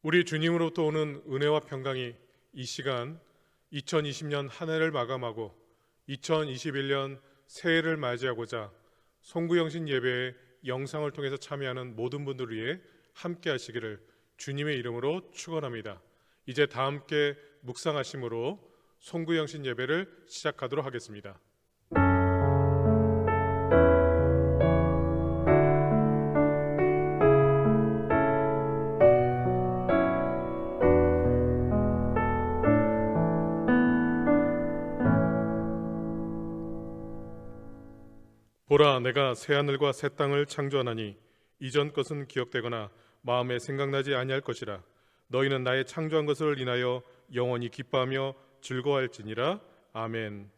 우리 주님으로부터 오는 은혜와 평강이 이 시간 2020년 한 해를 마감하고 2021년 새해를 맞이하고자 송구영신 예배의 영상을 통해서 참여하는 모든 분들 위해 함께 하시기를 주님의 이름으로 축원합니다. 이제 다 함께 묵상하심으로 송구영신 예배를 시작하도록 하겠습니다. 보라, 내가 새하늘과 새 땅을 창조하나니 이전 것은 기억되거나 마음에 생각나지 아니할 것이라. 너희는 나의 창조한 것을 인하여 영원히 기뻐하며 즐거워할지니라. 아멘.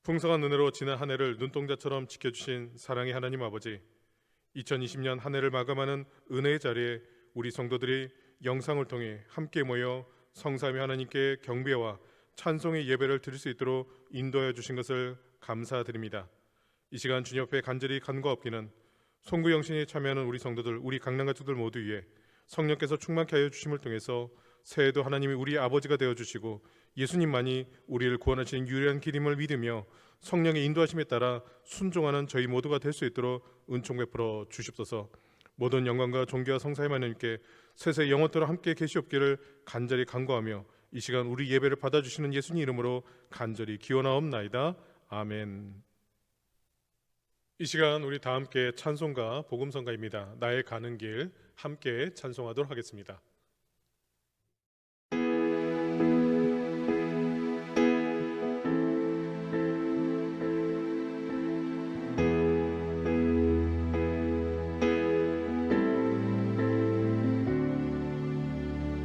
풍성한 은혜로 지난 한 해를 눈동자처럼 지켜주신 사랑의 하나님 아버지, 2020년 한 해를 마감하는 은혜의 자리에 우리 성도들이 영상을 통해 함께 모여 성삼위 하나님께 경배와 찬송의 예배를 드릴 수 있도록 인도하여 주신 것을 감사드립니다. 이 시간 주님 앞에 간절히 간구하옵기는 송구영신에 참여하는 우리 성도들, 우리 강남가족들 모두 위해 성령께서 충만케 하여 주심을 통해서 새해도 하나님이 우리 아버지가 되어주시고 예수님만이 우리를 구원하시는 유일한 길임을 믿으며 성령의 인도하심에 따라 순종하는 저희 모두가 될 수 있도록 은총 베풀어 주십소서. 모든 영광과 존귀와 성사의 하나님께 세세 영원토록 함께 계시옵기를 간절히 간구하며 이 시간 우리 예배를 받아주시는 예수님 이름으로 간절히 기원하옵나이다. 아멘. 이 시간 우리 다 함께 찬송가 복음성가입니다. 나의 가는 길 함께 찬송하도록 하겠습니다.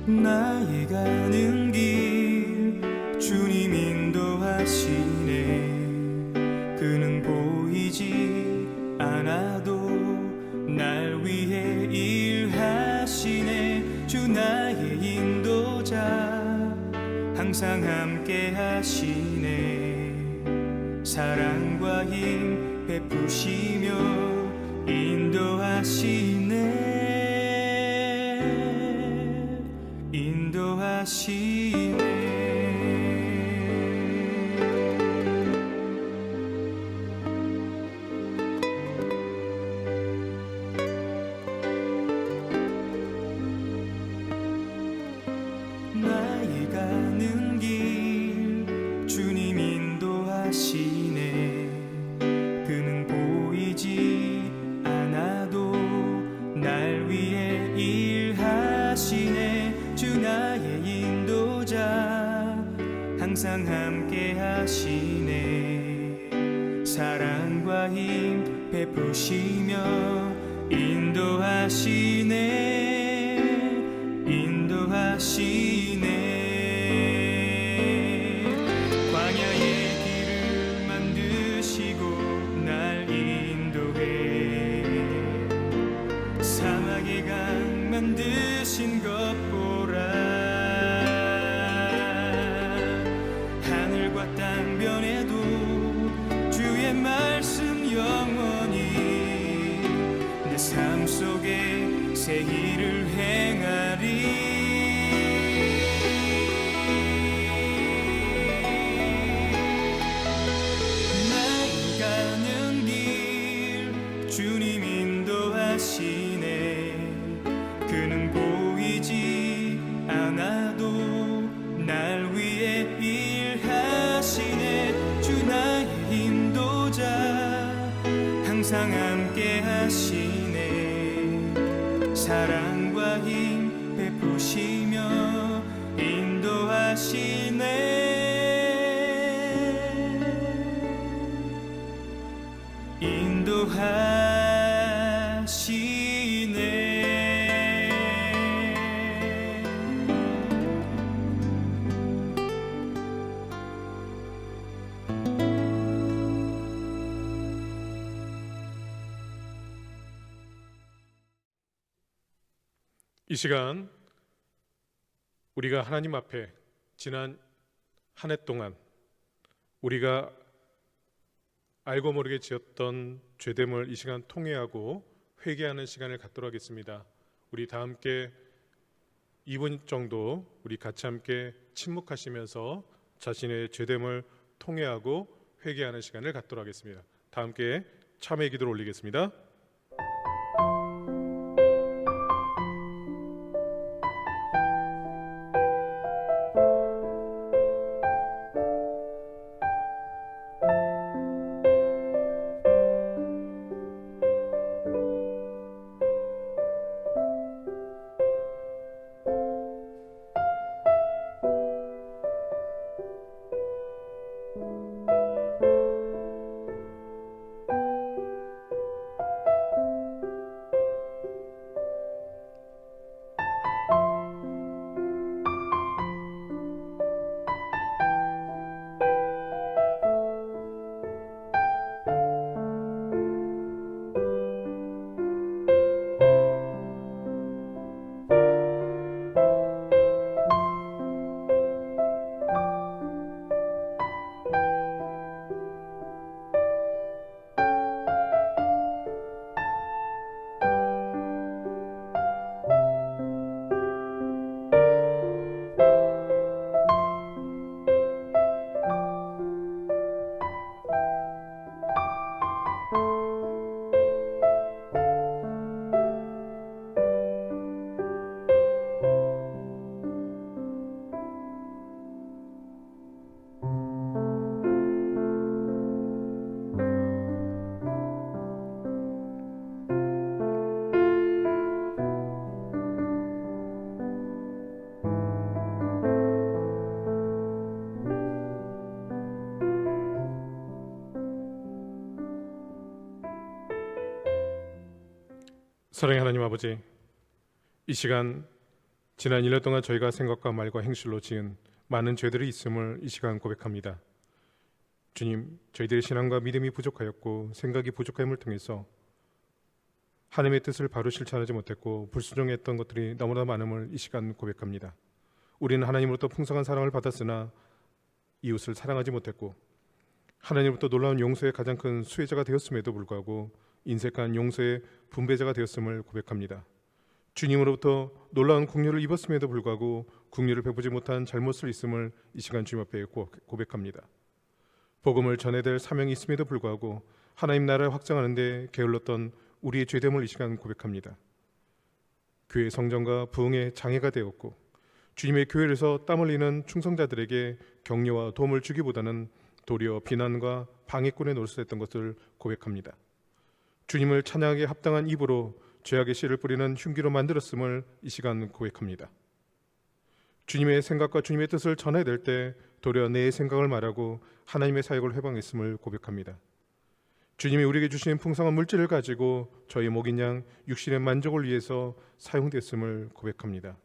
나의 가는 길 주님 인도하시네. 그는 보이지 않아도 날 위해 일하시네. 주 나의 인도자 항상 함께 하시네. 사랑과 힘 베푸시며 인도하시네. 인도하시네. 나의 가는 길 주님 인도하시네. 그는 보이지 않아도 날 위해 일하시네. 주 나의 인도자 항상 함께 하시네. 사랑과 힘 베푸시며 인도하시네. 인도하시네. 광야의 길을 만드시고 날 인도해. 사막의 강 만드신 것 보라. 하늘과 땅 변해도 주의 말씀 영원히 내 삶 속에 새 일을 행하리. 나의 가는 길 주님 인도하시네. 그는 보이지 않아도 날 위해 일하시네. 주 나의 인도자 항상 함께 하시네. 사랑과 힘 베푸시며 인도하시네. 이 시간 우리가 하나님 앞에 지난 한 해 동안 우리가 알고 모르게 지었던 죄됨을 이 시간 통회하고 회개하는 시간을 갖도록 하겠습니다. 우리 다 함께 2분 정도 우리 같이 함께 침묵하시면서 자신의 죄됨을 통회하고 회개하는 시간을 갖도록 하겠습니다. 다 함께 참회 기도를 올리겠습니다. 사랑의 하나님 아버지, 이 시간 지난 1년 동안 저희가 생각과 말과 행실로 지은 많은 죄들이 있음을 이 시간 고백합니다. 주님, 저희들의 신앙과 믿음이 부족하였고 생각이 부족함을 통해서 하나님의 뜻을 바로 실천하지 못했고 불순종했던 것들이 너무나 많음을 이 시간 고백합니다. 우리는 하나님으로부터 풍성한 사랑을 받았으나 이웃을 사랑하지 못했고 하나님으로부터 놀라운 용서의 가장 큰 수혜자가 되었음에도 불구하고 인색한 용서의 분배자가 되었음을 고백합니다. 주님으로부터 놀라운 긍휼을 입었음에도 불구하고 긍휼을 베푸지 못한 잘못을 있음을 이 시간 주님 앞에 고백합니다. 복음을 전해야 될 사명이 있음에도 불구하고 하나님 나라를 확장하는 데 게을렀던 우리의 죄됨을 이 시간 고백합니다. 교회 성전과 부흥의 장애가 되었고 주님의 교회에서 땀 흘리는 충성자들에게 격려와 도움을 주기보다는 도리어 비난과 방해꾼에 노릇했던 것을 고백합니다. 주님을 찬양하기에 합당한 입으로 죄악의 씨를 뿌리는 흉기로 만들었음을 이 시간 고백합니다. 주님의 생각과 주님의 뜻을 전해야 될 때 도리어 내 생각을 말하고 하나님의 사역을 회방했음을 고백합니다. 주님이 우리에게 주신 풍성한 물질을 가지고 저희 목인 양 육신의 만족을 위해서 사용됐음을 고백합니다.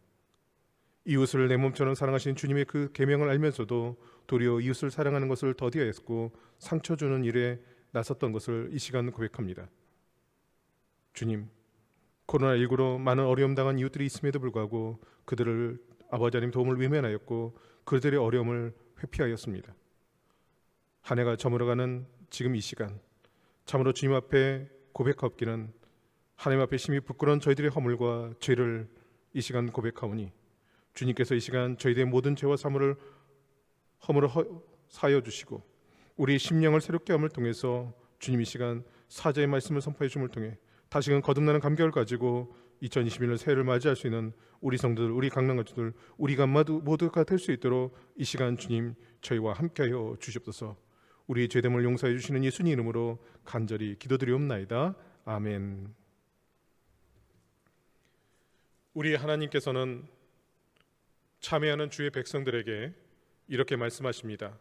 이웃을 내 몸처럼 사랑하신 주님의 그 계명을 알면서도 도리어 이웃을 사랑하는 것을 더디하였고 상처 주는 일에 나섰던 것을 이 시간 고백합니다. 주님, 코로나19로 많은 어려움 당한 이웃들이 있음에도 불구하고 그들을 아버지 하나님 도움을 외면하였고 그들의 어려움을 회피하였습니다. 한 해가 저물어가는 지금 이 시간 참으로 주님 앞에 고백하옵기는 하나님 앞에 심히 부끄러운 저희들의 허물과 죄를 이 시간 고백하오니 주님께서 이 시간 저희들의 모든 죄와 허물을 사하여 주시고 우리 심령을 새롭게 함을 통해서 주님 이 시간 사죄의 말씀을 선포해 줌을 통해 다시금 거듭나는 감격을 가지고 2021년 새해를 맞이할 수 있는 우리 성도들, 우리 강남가족들, 우리가 모두가 될 수 있도록 이 시간 주님 저희와 함께하여 주시옵소서. 우리 죄됨을 용서해 주시는 예수님 이름으로 간절히 기도드리옵나이다. 아멘. 우리 하나님께서는 참회하는 주의 백성들에게 이렇게 말씀하십니다.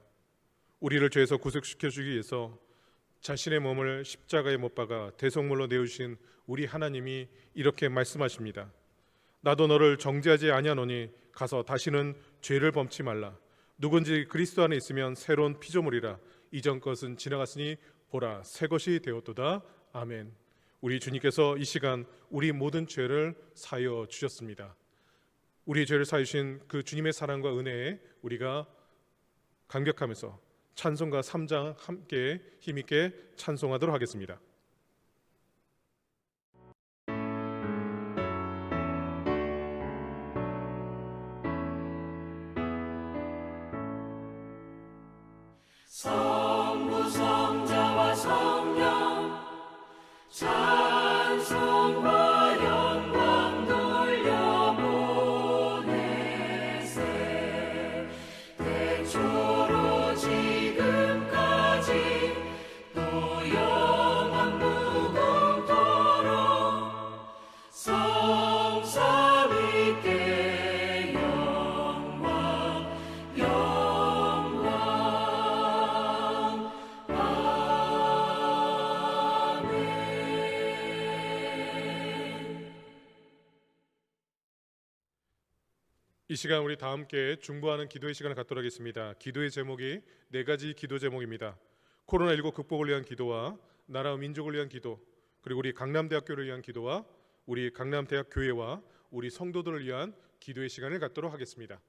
우리를 죄에서 구속시켜주기 위해서 자신의 몸을 십자가에 못 박아 대속물로 내어주신 우리 하나님이 이렇게 말씀하십니다. 나도 너를 정죄하지 아니하노니 가서 다시는 죄를 범치 말라. 누군지 그리스도 안에 있으면 새로운 피조물이라. 이전 것은 지나갔으니 보라 새 것이 되었도다. 아멘. 우리 주님께서 이 시간 우리 모든 죄를 사하여 주셨습니다. 우리의 죄를 사하여 주신 그 주님의 사랑과 은혜에 우리가 감격하면서 찬송가 3장 함께 힘있게 찬송하도록 하겠습니다. 이 시간 우리 다 함께 중보하는 기도의 시간을 갖도록 하겠습니다. 기도의 제목이 네 가지 기도 제목입니다. 코로나19 극복을 위한 기도와 나라와 민족을 위한 기도, 그리고 우리 강남대학교를 위한 기도와 우리 강남대학교회와 우리 성도들을 위한 기도의 시간을 갖도록 하겠습니다.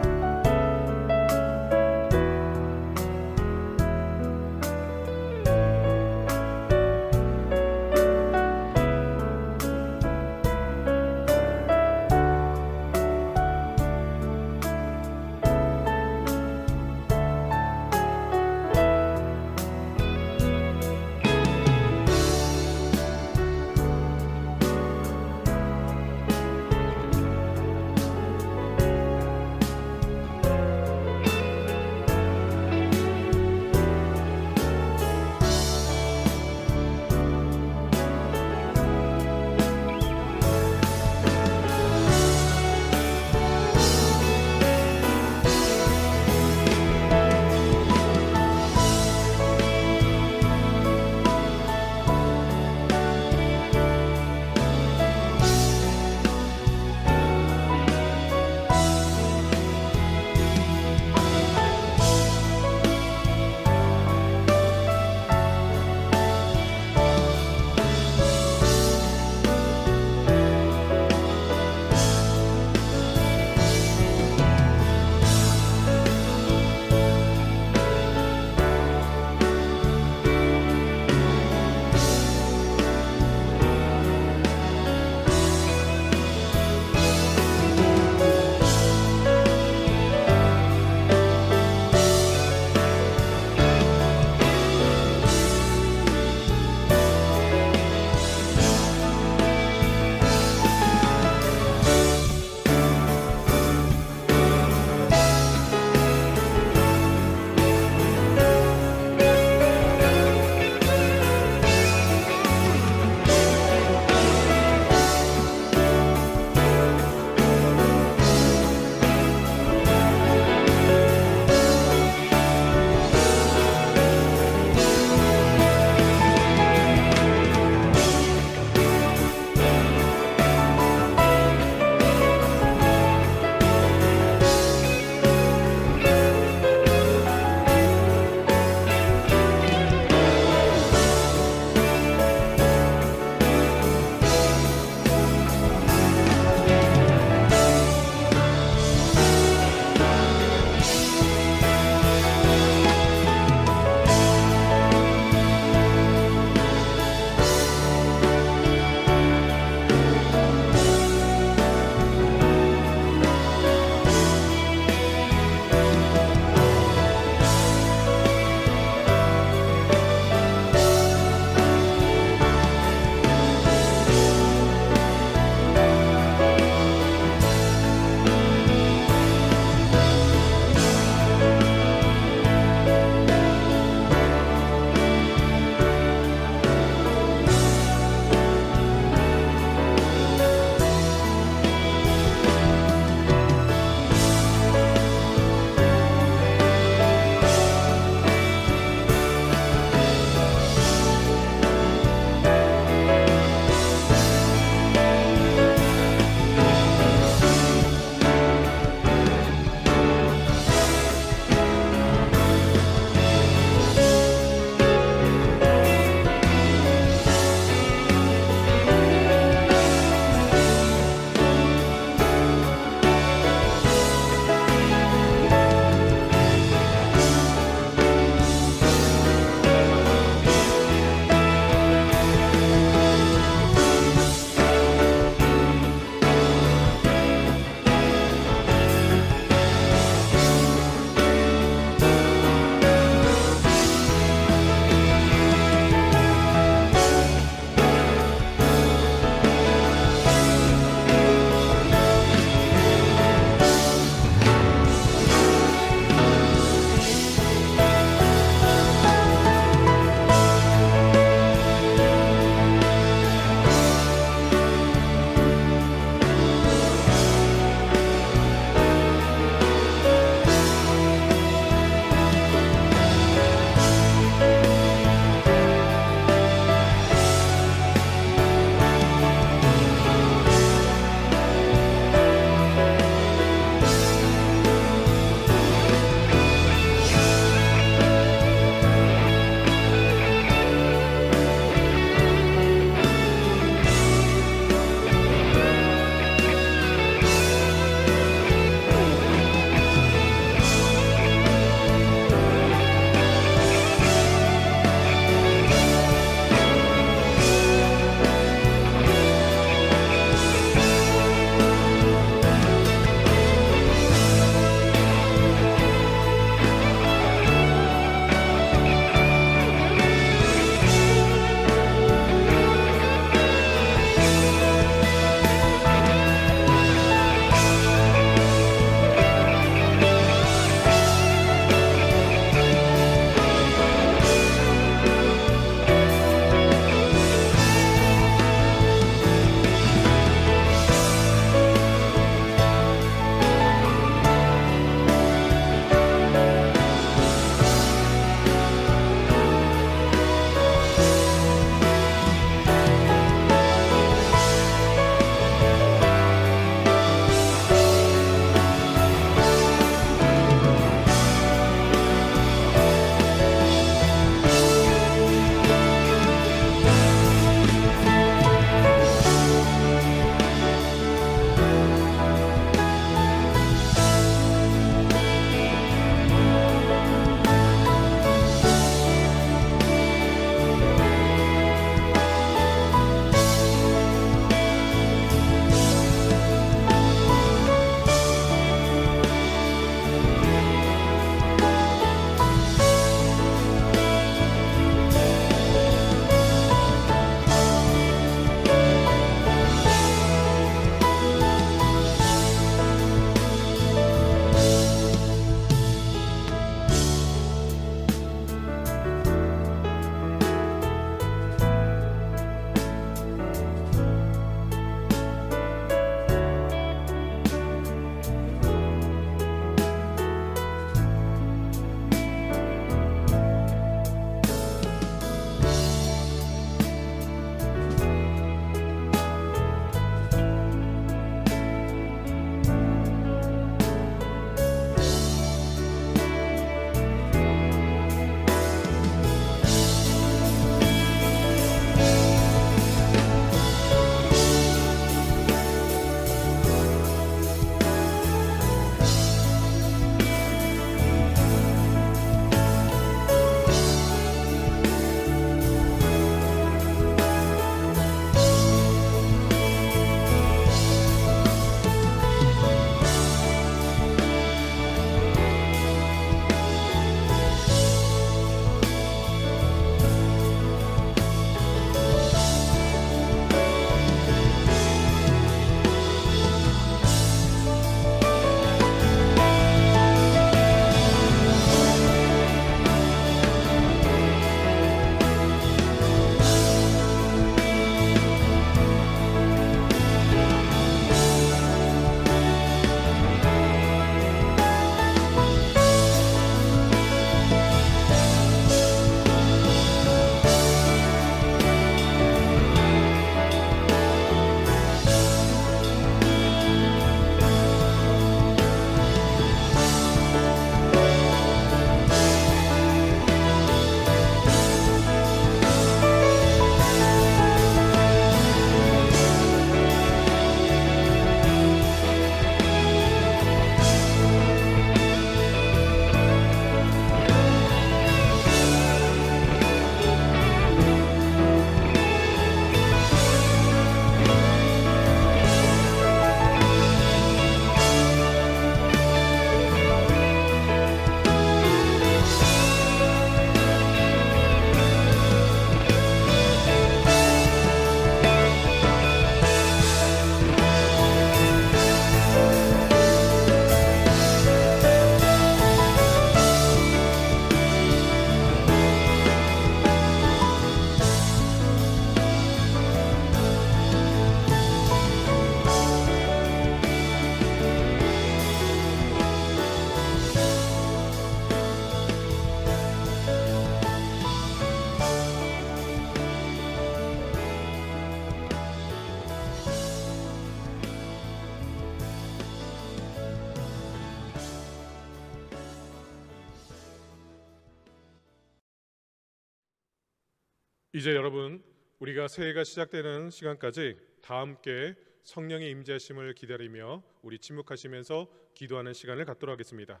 이제 여러분, 우리가 새해가 시작되는 시간까지 다 함께 성령의 임재하심을 기다리며 우리 침묵하시면서 기도하는 시간을 갖도록 하겠습니다.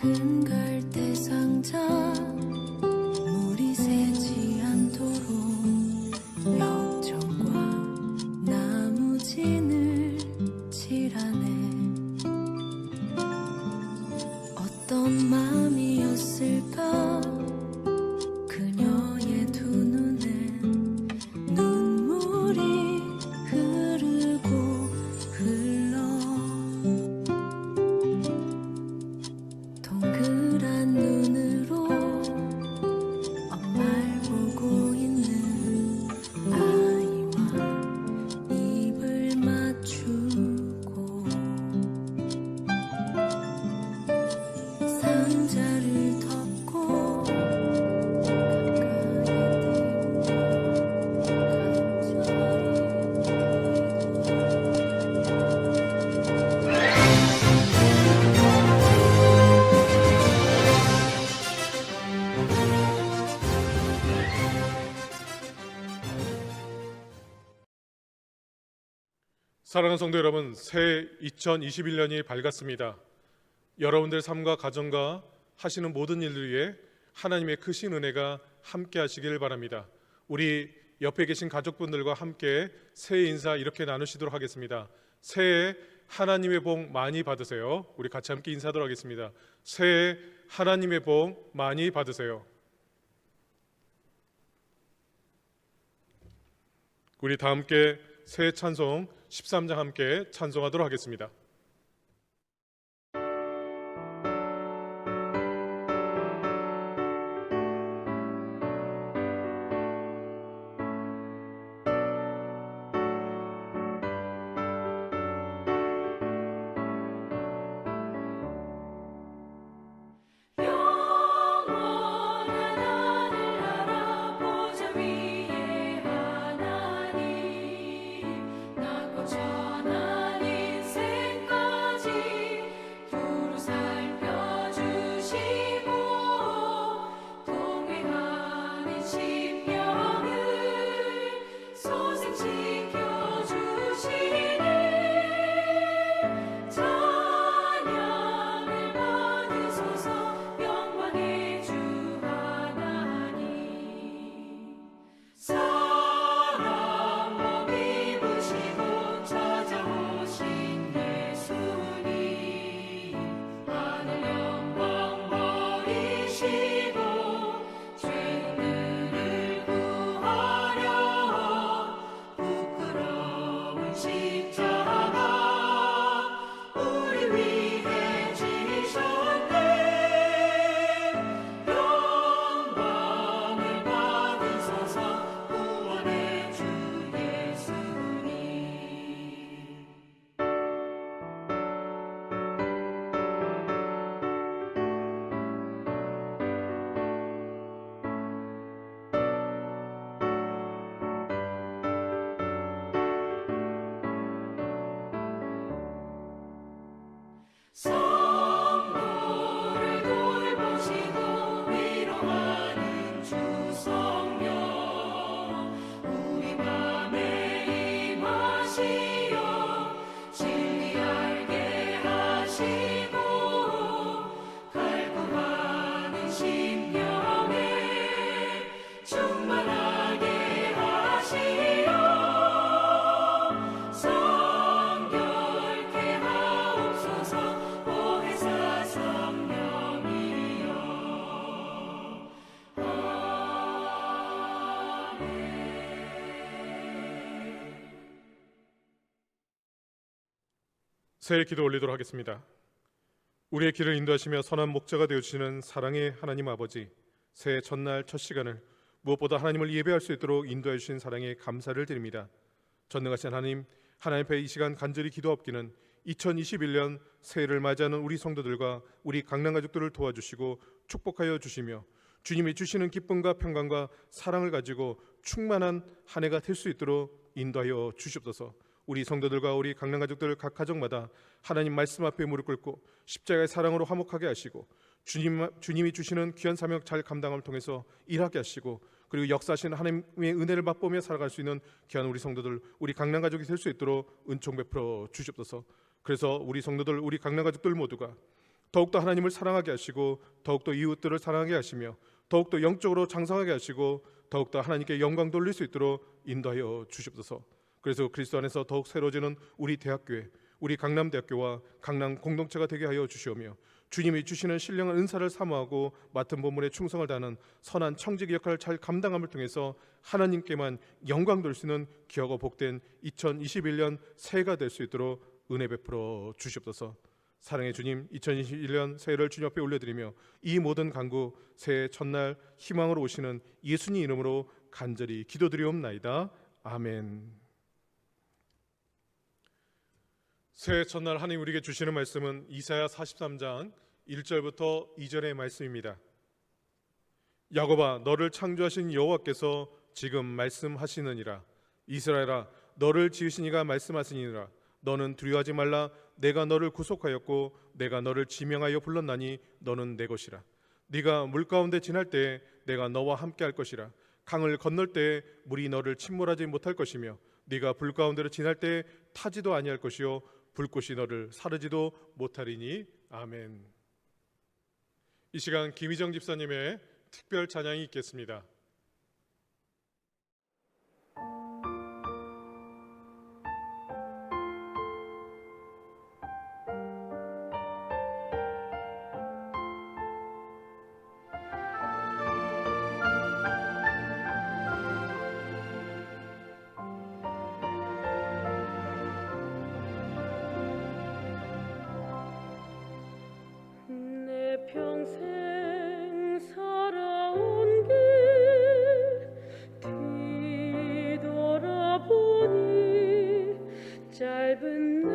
작은 갈대 상자 물이 새지 않도록 역청과 나무진을 칠하네. 어떤 마음이었을까 그녀의 두 눈엔 눈물이 흐르고 흘러 동그란 눈으로 엄마를 보고 있는 아이와 입을 맞추고 상자를 덮고 가까이 들고 사랑하는 성도 여러분, 새해 2021년이 밝았습니다. 여러분들 삶과 가정과 하시는 모든 일들 위해 하나님의 크신 은혜가 함께 하시길 바랍니다. 우리 옆에 계신 가족분들과 함께 새해 인사 이렇게 나누시도록 하겠습니다. 새해 하나님의 복 많이 받으세요. 우리 같이 함께 인사하도록 하겠습니다. 새해 하나님의 복 많이 받으세요. 우리 다 함께 새해 찬송 13장 함께 찬송하도록 하겠습니다. 전한 인생까지 두루 살펴주시고 동행하는 심령을 소생시켜주시네. 찬양을 받으소서 영광의 주 하나님. 사랑 몸 입으시고 찾아오신 예수님, 하늘 영광 버리시고 죄인들을 구하려 부끄러운 십자가 우리 위해 지셨네. 영광을 받으소서 구원의 주 예수님. 성도를 돌보시고 위로하는 주 성령, 우리 맘에 임하시어 진리 알게 하시고 갈구하는 심령에 충만하게 하시어 성결케 하옵소서. 보혜사 성령이여. 새해 기도 올리도록 하겠습니다. 우리의 길을 인도하시며 선한 목자가 되어주시는 사랑의 하나님 아버지, 새해 첫날 첫 시간을 무엇보다 하나님을 예배할 수 있도록 인도해 주신 사랑에 감사를 드립니다. 전능하신 하나님 앞에 이 시간 간절히 기도하옵기는 2021년 새해를 맞이하는 우리 성도들과 우리 강남 가족들을 도와주시고 축복하여 주시며 주님이 주시는 기쁨과 평강과 사랑을 가지고 충만한 한 해가 될 수 있도록 인도하여 주시옵소서. 우리 성도들과 우리 강남 가족들 각 가정마다 하나님 말씀 앞에 무릎 꿇고 십자가의 사랑으로 화목하게 하시고 주님이 주시는 귀한 사명 잘 감당함을 통해서 일하게 하시고 그리고 역사하시는 하나님의 은혜를 맛보며 살아갈 수 있는 귀한 우리 성도들, 우리 강남 가족이 될 수 있도록 은총 베풀어 주시옵소서. 그래서 우리 성도들, 우리 강남 가족들 모두가 더욱더 하나님을 사랑하게 하시고 더욱더 이웃들을 사랑하게 하시며 더욱더 영적으로 장성하게 하시고 더욱더 하나님께 영광 돌릴 수 있도록 인도하여 주시옵소서. 그래서 그리스도 안에서 더욱 새로워지는 우리 대학교에 우리 강남대학교와 강남 공동체가 되게 하여 주시오며 주님이 주시는 신령한 은사를 사모하고 맡은 본분에 충성을 다하는 선한 청지기 역할을 잘 감당함을 통해서 하나님께만 영광 돌릴 수 있는 귀하고 복된 2021년 새해가 될 수 있도록 은혜 베풀어 주시옵소서. 사랑의 주님, 2021년 새해를 주님 앞에 올려드리며 이 모든 간구 새해 첫날 희망으로 오시는 예수님 이름으로 간절히 기도드리옵나이다. 아멘. 새해 첫날 하나님 우리에게 주시는 말씀은 이사야 43장 1절부터 2절의 말씀입니다. 야곱아, 너를 창조하신 여호와께서 지금 말씀하시느니라. 이스라엘아, 너를 지으신 이가 말씀하시니라. 너는 두려워하지 말라. 내가 너를 구속하였고 내가 너를 지명하여 불렀나니 너는 내 것이라. 네가 물 가운데 지날 때에 내가 너와 함께 할 것이라. 강을 건널 때에 물이 너를 침몰하지 못할 것이며 네가 불 가운데로 지날 때에 타지도 아니할 것이요 불꽃이 너를 사르지도 못하리니. 아멘. 이 시간 김희정 집사님의 특별 찬양이 있겠습니다. 내 평생 살아온 길 뒤돌아보니 짧은 내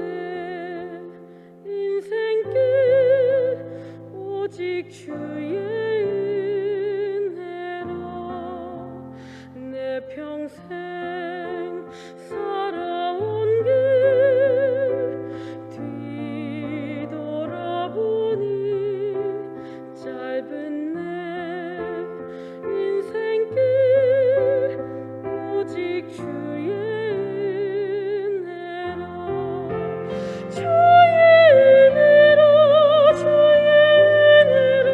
인생길 오직 주의 은혜라. 내 평생 살아온 길 뒤돌아보니 짧은 내 인생길 오직 주의 은혜라. 주의 은혜로 주의 은혜로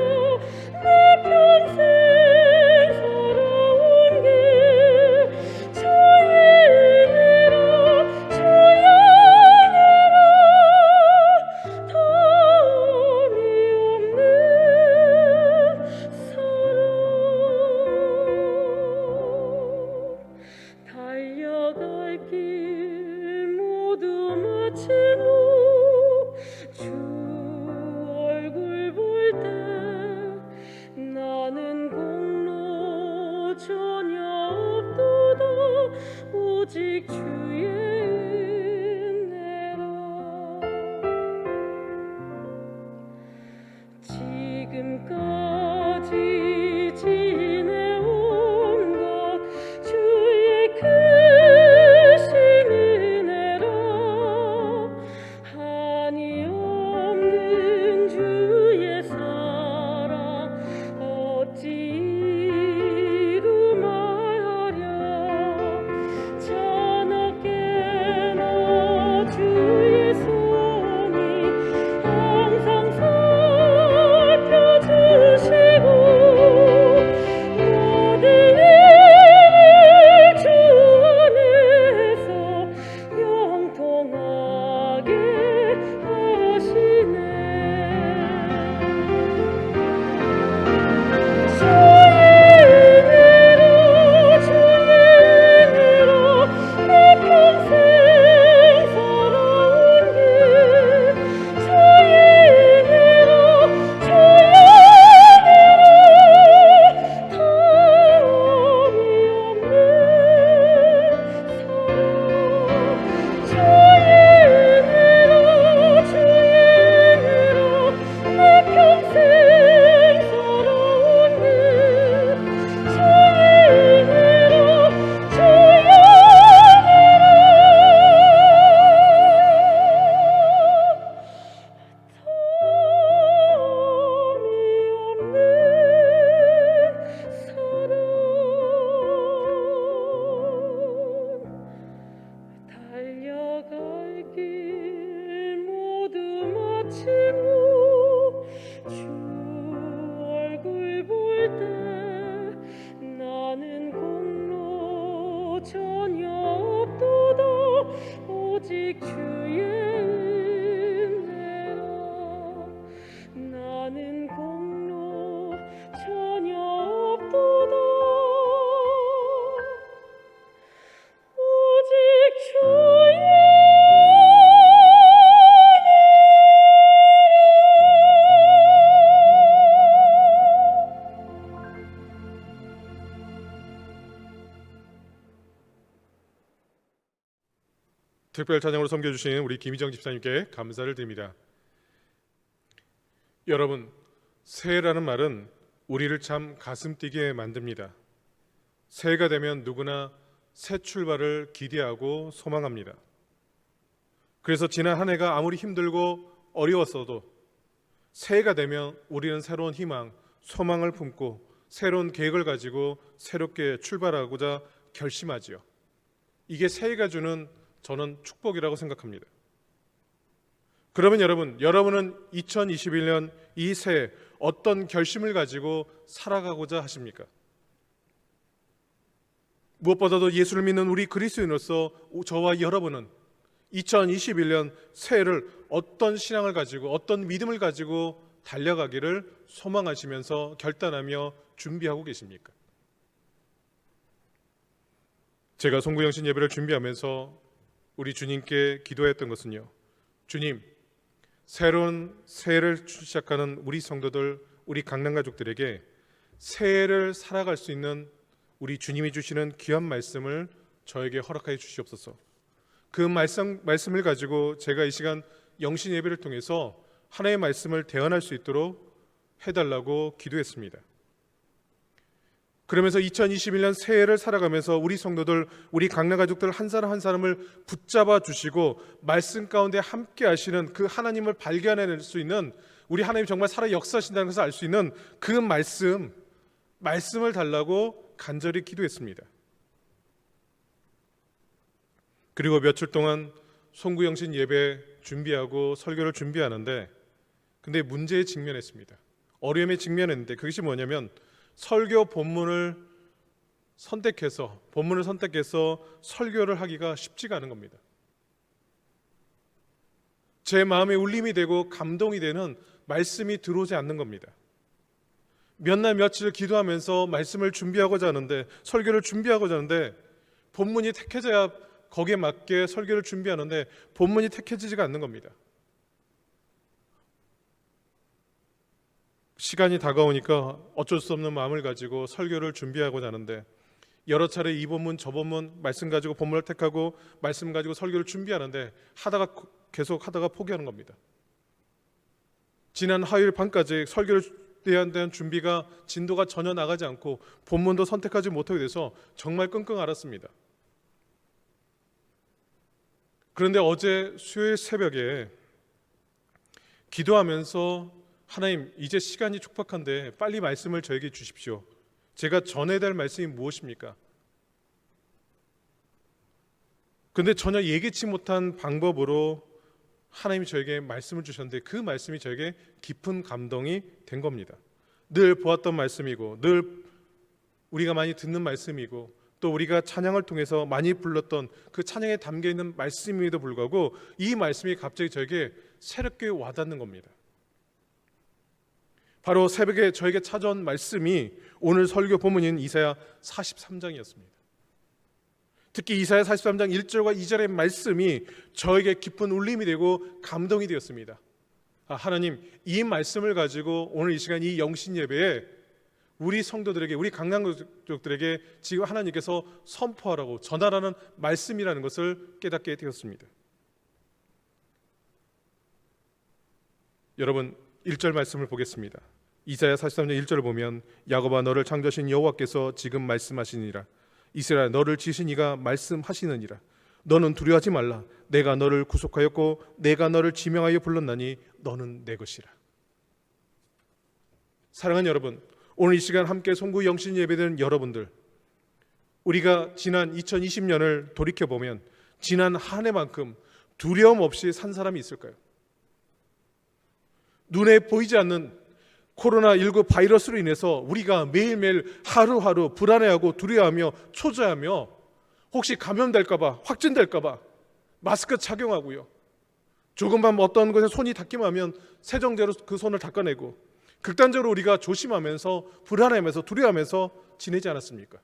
특별 찬양으로 섬겨주신 우리 김희정 집사님께 감사를 드립니다. 여러분, 새해라는 말은 우리를 참 가슴 뛰게 만듭니다. 새해가 되면 누구나 새 출발을 기대하고 소망합니다. 그래서 지난 한 해가 아무리 힘들고 어려웠어도 새해가 되면 우리는 새로운 희망, 소망을 품고 새로운 계획을 가지고 새롭게 출발하고자 결심하지요. 이게 새해가 주는 저는 축복이라고 생각합니다. 그러면 여러분은 2021년 이 새해 어떤 결심을 가지고 살아가고자 하십니까? 무엇보다도 예수를 믿는 우리 그리스도인으로서 저와 여러분은 2021년 새해를 어떤 신앙을 가지고 어떤 믿음을 가지고 달려가기를 소망하시면서 결단하며 준비하고 계십니까? 제가 송구영신 예배를 준비하면서 우리 주님께 기도했던 것은요, 주님, 새로운 새해를 시작하는 우리 성도들, 우리 강남가족들에게 새해를 살아갈 수 있는 우리 주님이 주시는 귀한 말씀을 저에게 허락하여 주시옵소서. 그 말씀을 가지고 제가 이 시간 영신 예배를 통해서 하나님의 말씀을 대언할 수 있도록 해달라고 기도했습니다. 그러면서 2021년 새해를 살아가면서 우리 성도들, 우리 강남가족들 한 사람 한 사람을 붙잡아 주시고 말씀 가운데 함께 하시는 그 하나님을 발견해낼 수 있는, 우리 하나님 정말 살아 역사하신다는 것을 알 수 있는 그 말씀을 달라고 간절히 기도했습니다. 그리고 며칠 동안 송구영신 예배 준비하고 설교를 준비하는데, 근데 문제에 직면했습니다. 어려움에 직면했는데, 그것이 뭐냐면 설교 본문을 선택해서 설교를 하기가 쉽지가 않은 겁니다. 제 마음에 울림이 되고 감동이 되는 말씀이 들어오지 않는 겁니다. 몇 날 며칠 기도하면서 말씀을 준비하고자 하는데, 설교를 준비하고자 하는데, 본문이 택해져야 거기에 맞게 설교를 준비하는데 본문이 택해지지가 않는 겁니다. 시간이 다가오니까 어쩔 수 없는 마음을 가지고 설교를 준비하고자 하는데, 여러 차례 이 본문 저 본문 말씀 가지고 본문을 택하고 말씀 가지고 설교를 준비하는데 계속 하다가 포기하는 겁니다. 지난 화요일 밤까지 설교를 대한 준비가 진도가 전혀 나가지 않고 본문도 선택하지 못하게 돼서 정말 끙끙 앓았습니다. 그런데 어제 수요일 새벽에 기도하면서, 하나님, 이제 시간이 촉박한데 빨리 말씀을 저에게 주십시오. 제가 전해야 될 말씀이 무엇입니까? 그런데 전혀 예기치 못한 방법으로 하나님이 저에게 말씀을 주셨는데, 그 말씀이 저에게 깊은 감동이 된 겁니다. 늘 보았던 말씀이고, 늘 우리가 많이 듣는 말씀이고, 또 우리가 찬양을 통해서 많이 불렀던 그 찬양에 담겨있는 말씀임에도 불구하고 이 말씀이 갑자기 저에게 새롭게 와닿는 겁니다. 바로 새벽에 저에게 찾아온 말씀이 오늘 설교 본문인 이사야 43장이었습니다. 특히 이사야 43장 1절과 2절의 말씀이 저에게 깊은 울림이 되고 감동이 되었습니다. 하나님, 이 말씀을 가지고 오늘 이 시간 이 영신 예배에 우리 성도들에게, 우리 강남가족들에게 지금 하나님께서 선포하라고 전하라는 말씀이라는 것을 깨닫게 되었습니다. 여러분, 1절 말씀을 보겠습니다. 이사야 43장 1절을 보면, 야곱아, 너를 창조하신 여호와께서 지금 말씀하시니라. 이스라엘, 너를 지으신 이가 말씀하시느니라. 너는 두려워하지 말라. 내가 너를 구속하였고 내가 너를 지명하여 불렀나니 너는 내 것이라. 사랑하는 여러분, 오늘 이 시간 함께 송구 영신 예배드리는 여러분들, 우리가 지난 2020년을 돌이켜보면 지난 한 해만큼 두려움 없이 산 사람이 있을까요? 눈에 보이지 않는 코로나19 바이러스로 인해서 우리가 매일매일 하루하루 불안해하고 두려워하며 초조하며, 혹시 감염될까봐, 확진될까봐 마스크 착용하고요, 조금만 어떤 것에 손이 닿기만 하면 세정제로 그 손을 닦아내고, 극단적으로 우리가 조심하면서 불안해하면서 두려워하면서 지내지 않았습니까?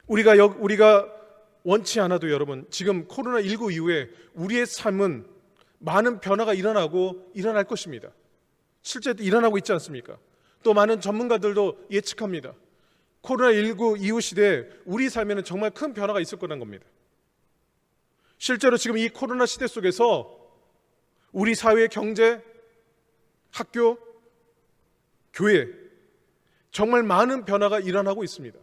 우리가 원치 않아도 여러분, 지금 코로나19 이후에 우리의 삶은 많은 변화가 일어날 것입니다. 실제 일어나고 있지 않습니까? 또 많은 전문가들도 예측합니다. 코로나19 이후 시대에 우리 삶에는 정말 큰 변화가 있을 거라는 겁니다. 실제로 지금 이 코로나 시대 속에서 우리 사회의 경제, 학교, 교회 정말 많은 변화가 일어나고 있습니다.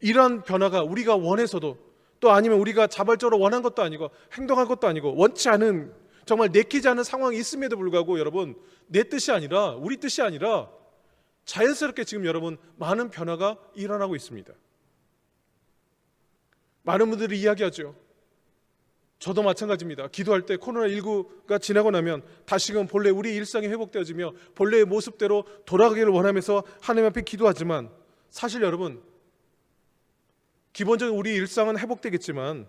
이러한 변화가 우리가 원해서도 또 아니면 우리가 자발적으로 원한 것도 아니고 행동한 것도 아니고 원치 않은 정말 내키지 않은 상황이 있음에도 불구하고 여러분 내 뜻이 아니라 우리 뜻이 아니라 자연스럽게 지금 여러분 많은 변화가 일어나고 있습니다. 많은 분들이 이야기하죠. 저도 마찬가지입니다. 기도할 때 코로나19가 지나고 나면 다시금 본래 우리 일상이 회복되어지며 본래의 모습대로 돌아가기를 원하면서 하나님 앞에 기도하지만 사실 여러분 기본적인 우리 일상은 회복되겠지만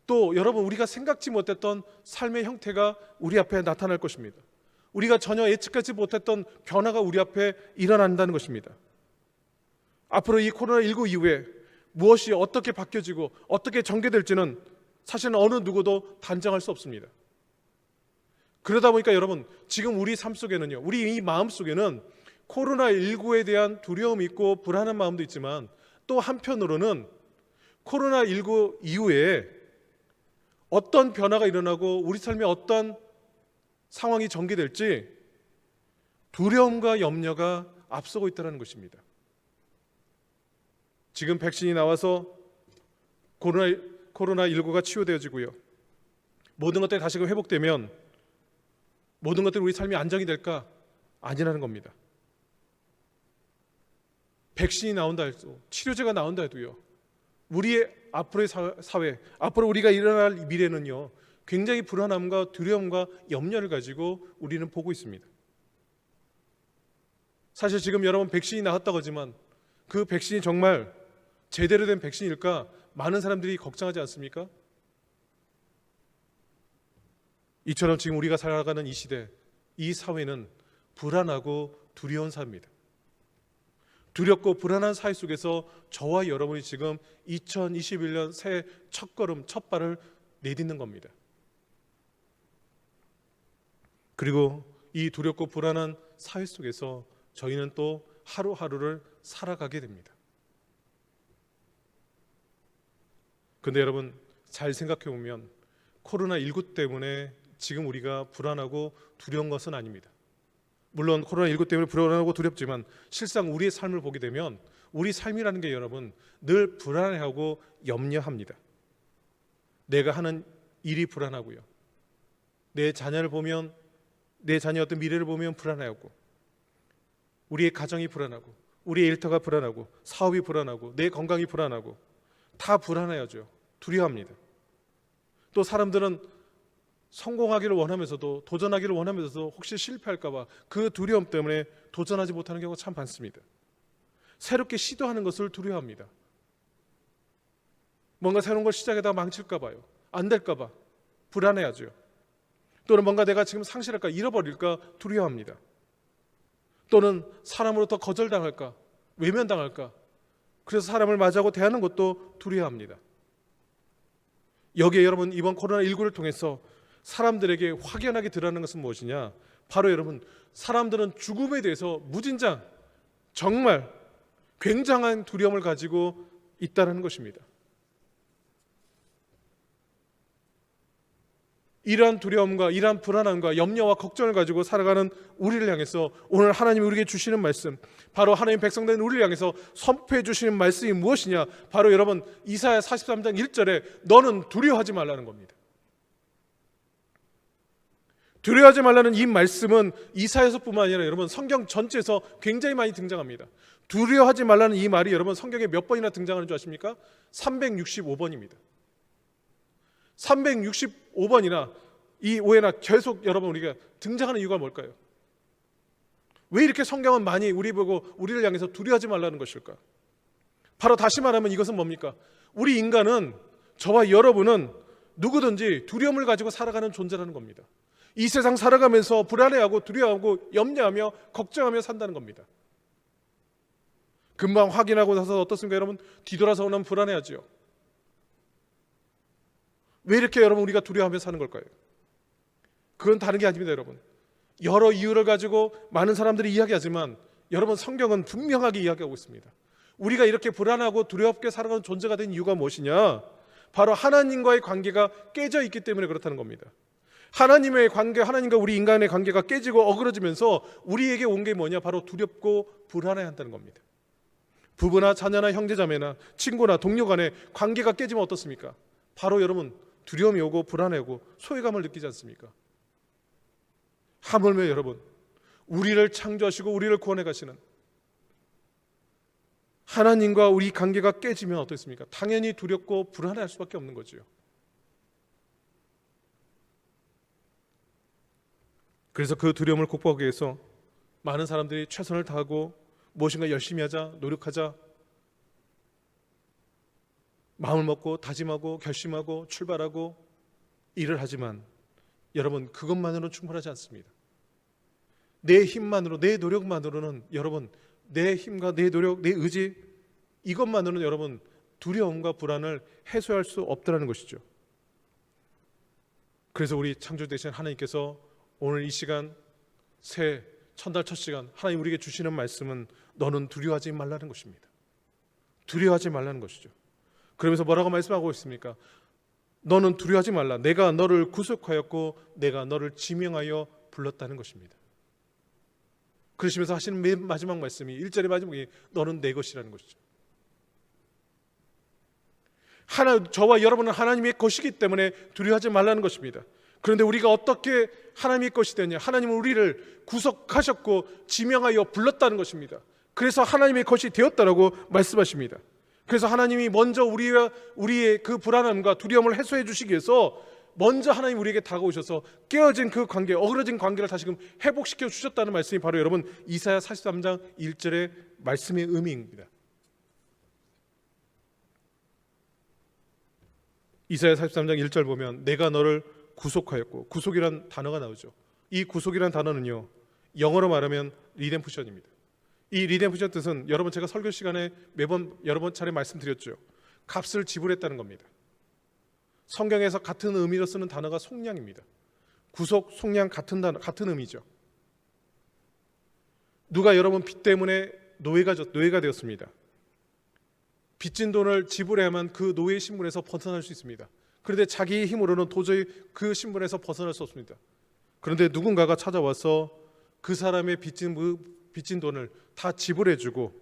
또 여러분 우리가 생각지 못했던 삶의 형태가 우리 앞에 나타날 것입니다. 우리가 전혀 예측하지 못했던 변화가 우리 앞에 일어난다는 것입니다. 앞으로 이 코로나19 이후에 무엇이 어떻게 바뀌어지고 어떻게 전개될지는 사실은 어느 누구도 단정할 수 없습니다. 그러다 보니까 여러분 지금 우리 삶 속에는요, 우리 이 마음 속에는 코로나19에 대한 두려움이 있고 불안한 마음도 있지만 또 한편으로는 코로나19 이후에 어떤 변화가 일어나고 우리 삶에 어떤 상황이 전개될지 두려움과 염려가 앞서고 있다는 것입니다. 지금 백신이 나와서 코로나19가 치유되어지고요. 모든 것들이 다시금 회복되면 모든 것들이 우리 삶이 안정이 될까? 아니라는 겁니다. 백신이 나온다 해도 치료제가 나온다 해도요. 우리의 앞으로의 사회, 앞으로 우리가 일어날 미래는요. 굉장히 불안함과 두려움과 염려를 가지고 우리는 보고 있습니다. 사실 지금 여러분 백신이 나왔다고 하지만 그 백신이 정말 제대로 된 백신일까? 많은 사람들이 걱정하지 않습니까? 이처럼 지금 우리가 살아가는 이 시대, 이 사회는 불안하고 두려운 사회입니다. 두렵고 불안한 사회 속에서 저와 여러분이 지금 2021년 새해 첫걸음, 첫발을 내딛는 겁니다. 그리고 이 두렵고 불안한 사회 속에서 저희는 또 하루하루를 살아가게 됩니다. 근데 여러분 잘 생각해 보면 코로나19 때문에 지금 우리가 불안하고 두려운 것은 아닙니다. 물론 코로나19 때문에 불안하고 두렵지만 실상 우리의 삶을 보게 되면 우리 삶이라는 게 여러분 늘 불안해하고 염려합니다. 내가 하는 일이 불안하고요. 내 자녀를 보면 내 자녀의 어떤 미래를 보면 불안해하고 우리의 가정이 불안하고 우리의 일터가 불안하고 사업이 불안하고 내 건강이 불안하고 다 불안해하죠. 두려워합니다. 또 사람들은 성공하기를 원하면서도 도전하기를 원하면서도 혹시 실패할까 봐 그 두려움 때문에 도전하지 못하는 경우가 참 많습니다. 새롭게 시도하는 것을 두려워합니다. 뭔가 새로운 걸 시작하다가 망칠까 봐요. 안 될까 봐 불안해하죠. 또는 뭔가 내가 지금 상실할까 잃어버릴까 두려워합니다. 또는 사람으로부터 거절당할까 외면당할까 그래서 사람을 맞이하고 대하는 것도 두려워합니다. 여기에 여러분 이번 코로나19를 통해서 사람들에게 확연하게 드러나는 것은 무엇이냐? 바로 여러분 사람들은 죽음에 대해서 무진장 정말 굉장한 두려움을 가지고 있다는 것입니다. 이러한 두려움과 이러한 불안함과 염려와 걱정을 가지고 살아가는 우리를 향해서 오늘 하나님이 우리에게 주시는 말씀, 바로 하나님 백성된 우리를 향해서 선포해 주시는 말씀이 무엇이냐? 바로 여러분 이사야 43장 1절에 너는 두려워하지 말라는 겁니다. 두려워하지 말라는 이 말씀은 이사야서뿐만 아니라 여러분 성경 전체에서 굉장히 많이 등장합니다. 두려워하지 말라는 이 말이 여러분 성경에 몇 번이나 등장하는 줄 아십니까? 365번입니다. 365번이나 이 오해나 계속 여러분 우리가 등장하는 이유가 뭘까요? 왜 이렇게 성경은 많이 우리 보고 우리를 향해서 두려워하지 말라는 것일까? 바로 다시 말하면 이것은 뭡니까? 우리 인간은 저와 여러분은 누구든지 두려움을 가지고 살아가는 존재라는 겁니다. 이 세상 살아가면서 불안해하고 두려워하고 염려하며 걱정하며 산다는 겁니다. 금방 확인하고 나서 어떻습니까 여러분? 뒤돌아서 오면 불안해하죠. 왜 이렇게 여러분 우리가 두려워하며 사는 걸까요? 그건 다른 게 아닙니다 여러분. 여러 이유를 가지고 많은 사람들이 이야기하지만 여러분 성경은 분명하게 이야기하고 있습니다. 우리가 이렇게 불안하고 두렵게 살아가는 존재가 된 이유가 무엇이냐? 바로 하나님과의 관계가 깨져 있기 때문에 그렇다는 겁니다. 하나님의 관계, 하나님과 우리 인간의 관계가 깨지고 어그러지면서 우리에게 온 게 뭐냐? 바로 두렵고 불안해한다는 겁니다. 부부나 자녀나 형제자매나 친구나 동료 간의 관계가 깨지면 어떻습니까? 바로 여러분 두려움이 오고 불안해오고 소외감을 느끼지 않습니까? 하물며 여러분 우리를 창조하시고 우리를 구원해 가시는 하나님과 우리 관계가 깨지면 어떻습니까? 당연히 두렵고 불안해할 수밖에 없는 거죠. 그래서 그 두려움을 극복하기 위해서 많은 사람들이 최선을 다하고 무엇인가 열심히 하자, 노력하자, 마음을 먹고 다짐하고 결심하고 출발하고 일을 하지만 여러분 그것만으로는 충분하지 않습니다. 내 힘만으로, 내 노력만으로는 여러분 내 힘과 내 노력, 내 의지 이것만으로는 여러분 두려움과 불안을 해소할 수 없다는 것이죠. 그래서 우리 창조 되신 하나님께서 오늘 이 시간 새 첫날 첫 시간 하나님 우리에게 주시는 말씀은 너는 두려워하지 말라는 것입니다. 두려워하지 말라는 것이죠. 그러면서 뭐라고 말씀하고 있습니까? 너는 두려워하지 말라. 내가 너를 구속하였고 내가 너를 지명하여 불렀다는 것입니다. 그러시면서 하시는 맨 마지막 말씀이 1절의 마지막이 너는 내 것이라는 것이죠. 저와 여러분은 하나님의 것이기 때문에 두려워하지 말라는 것입니다. 그런데 우리가 어떻게 하나님의 것이 되냐? 하나님은 우리를 구속하셨고 지명하여 불렀다는 것입니다. 그래서 하나님의 것이 되었다라고 말씀하십니다. 그래서 하나님이 먼저 우리의 그 불안함과 두려움을 해소해 주시기 위해서 먼저 하나님 우리에게 다가오셔서 깨어진 그 관계, 어그러진 관계를 다시금 회복시켜 주셨다는 말씀이 바로 여러분 이사야 43장 1절의 말씀의 의미입니다. 이사야 43장 1절 보면 내가 너를 구속하였고, 구속이란 단어가 나오죠. 이 구속이란 단어는요 영어로 말하면 리뎀프션입니다. 이 리뎀프션 뜻은 여러분 제가 설교 시간에 매번 여러 번 차례 말씀드렸죠. 값을 지불했다는 겁니다. 성경에서 같은 의미로 쓰는 단어가 속량입니다. 구속, 속량 같은 단어, 같은 의미죠. 누가 여러분 빚 때문에 노예가 되었습니다. 빚진 돈을 지불해야만 그 노예 신분에서 벗어날 수 있습니다. 그런데 자기 힘으로는 도저히 그 신분에서 벗어날 수 없습니다. 그런데 누군가가 찾아와서 그 사람의 빚진 돈을 다 지불해주고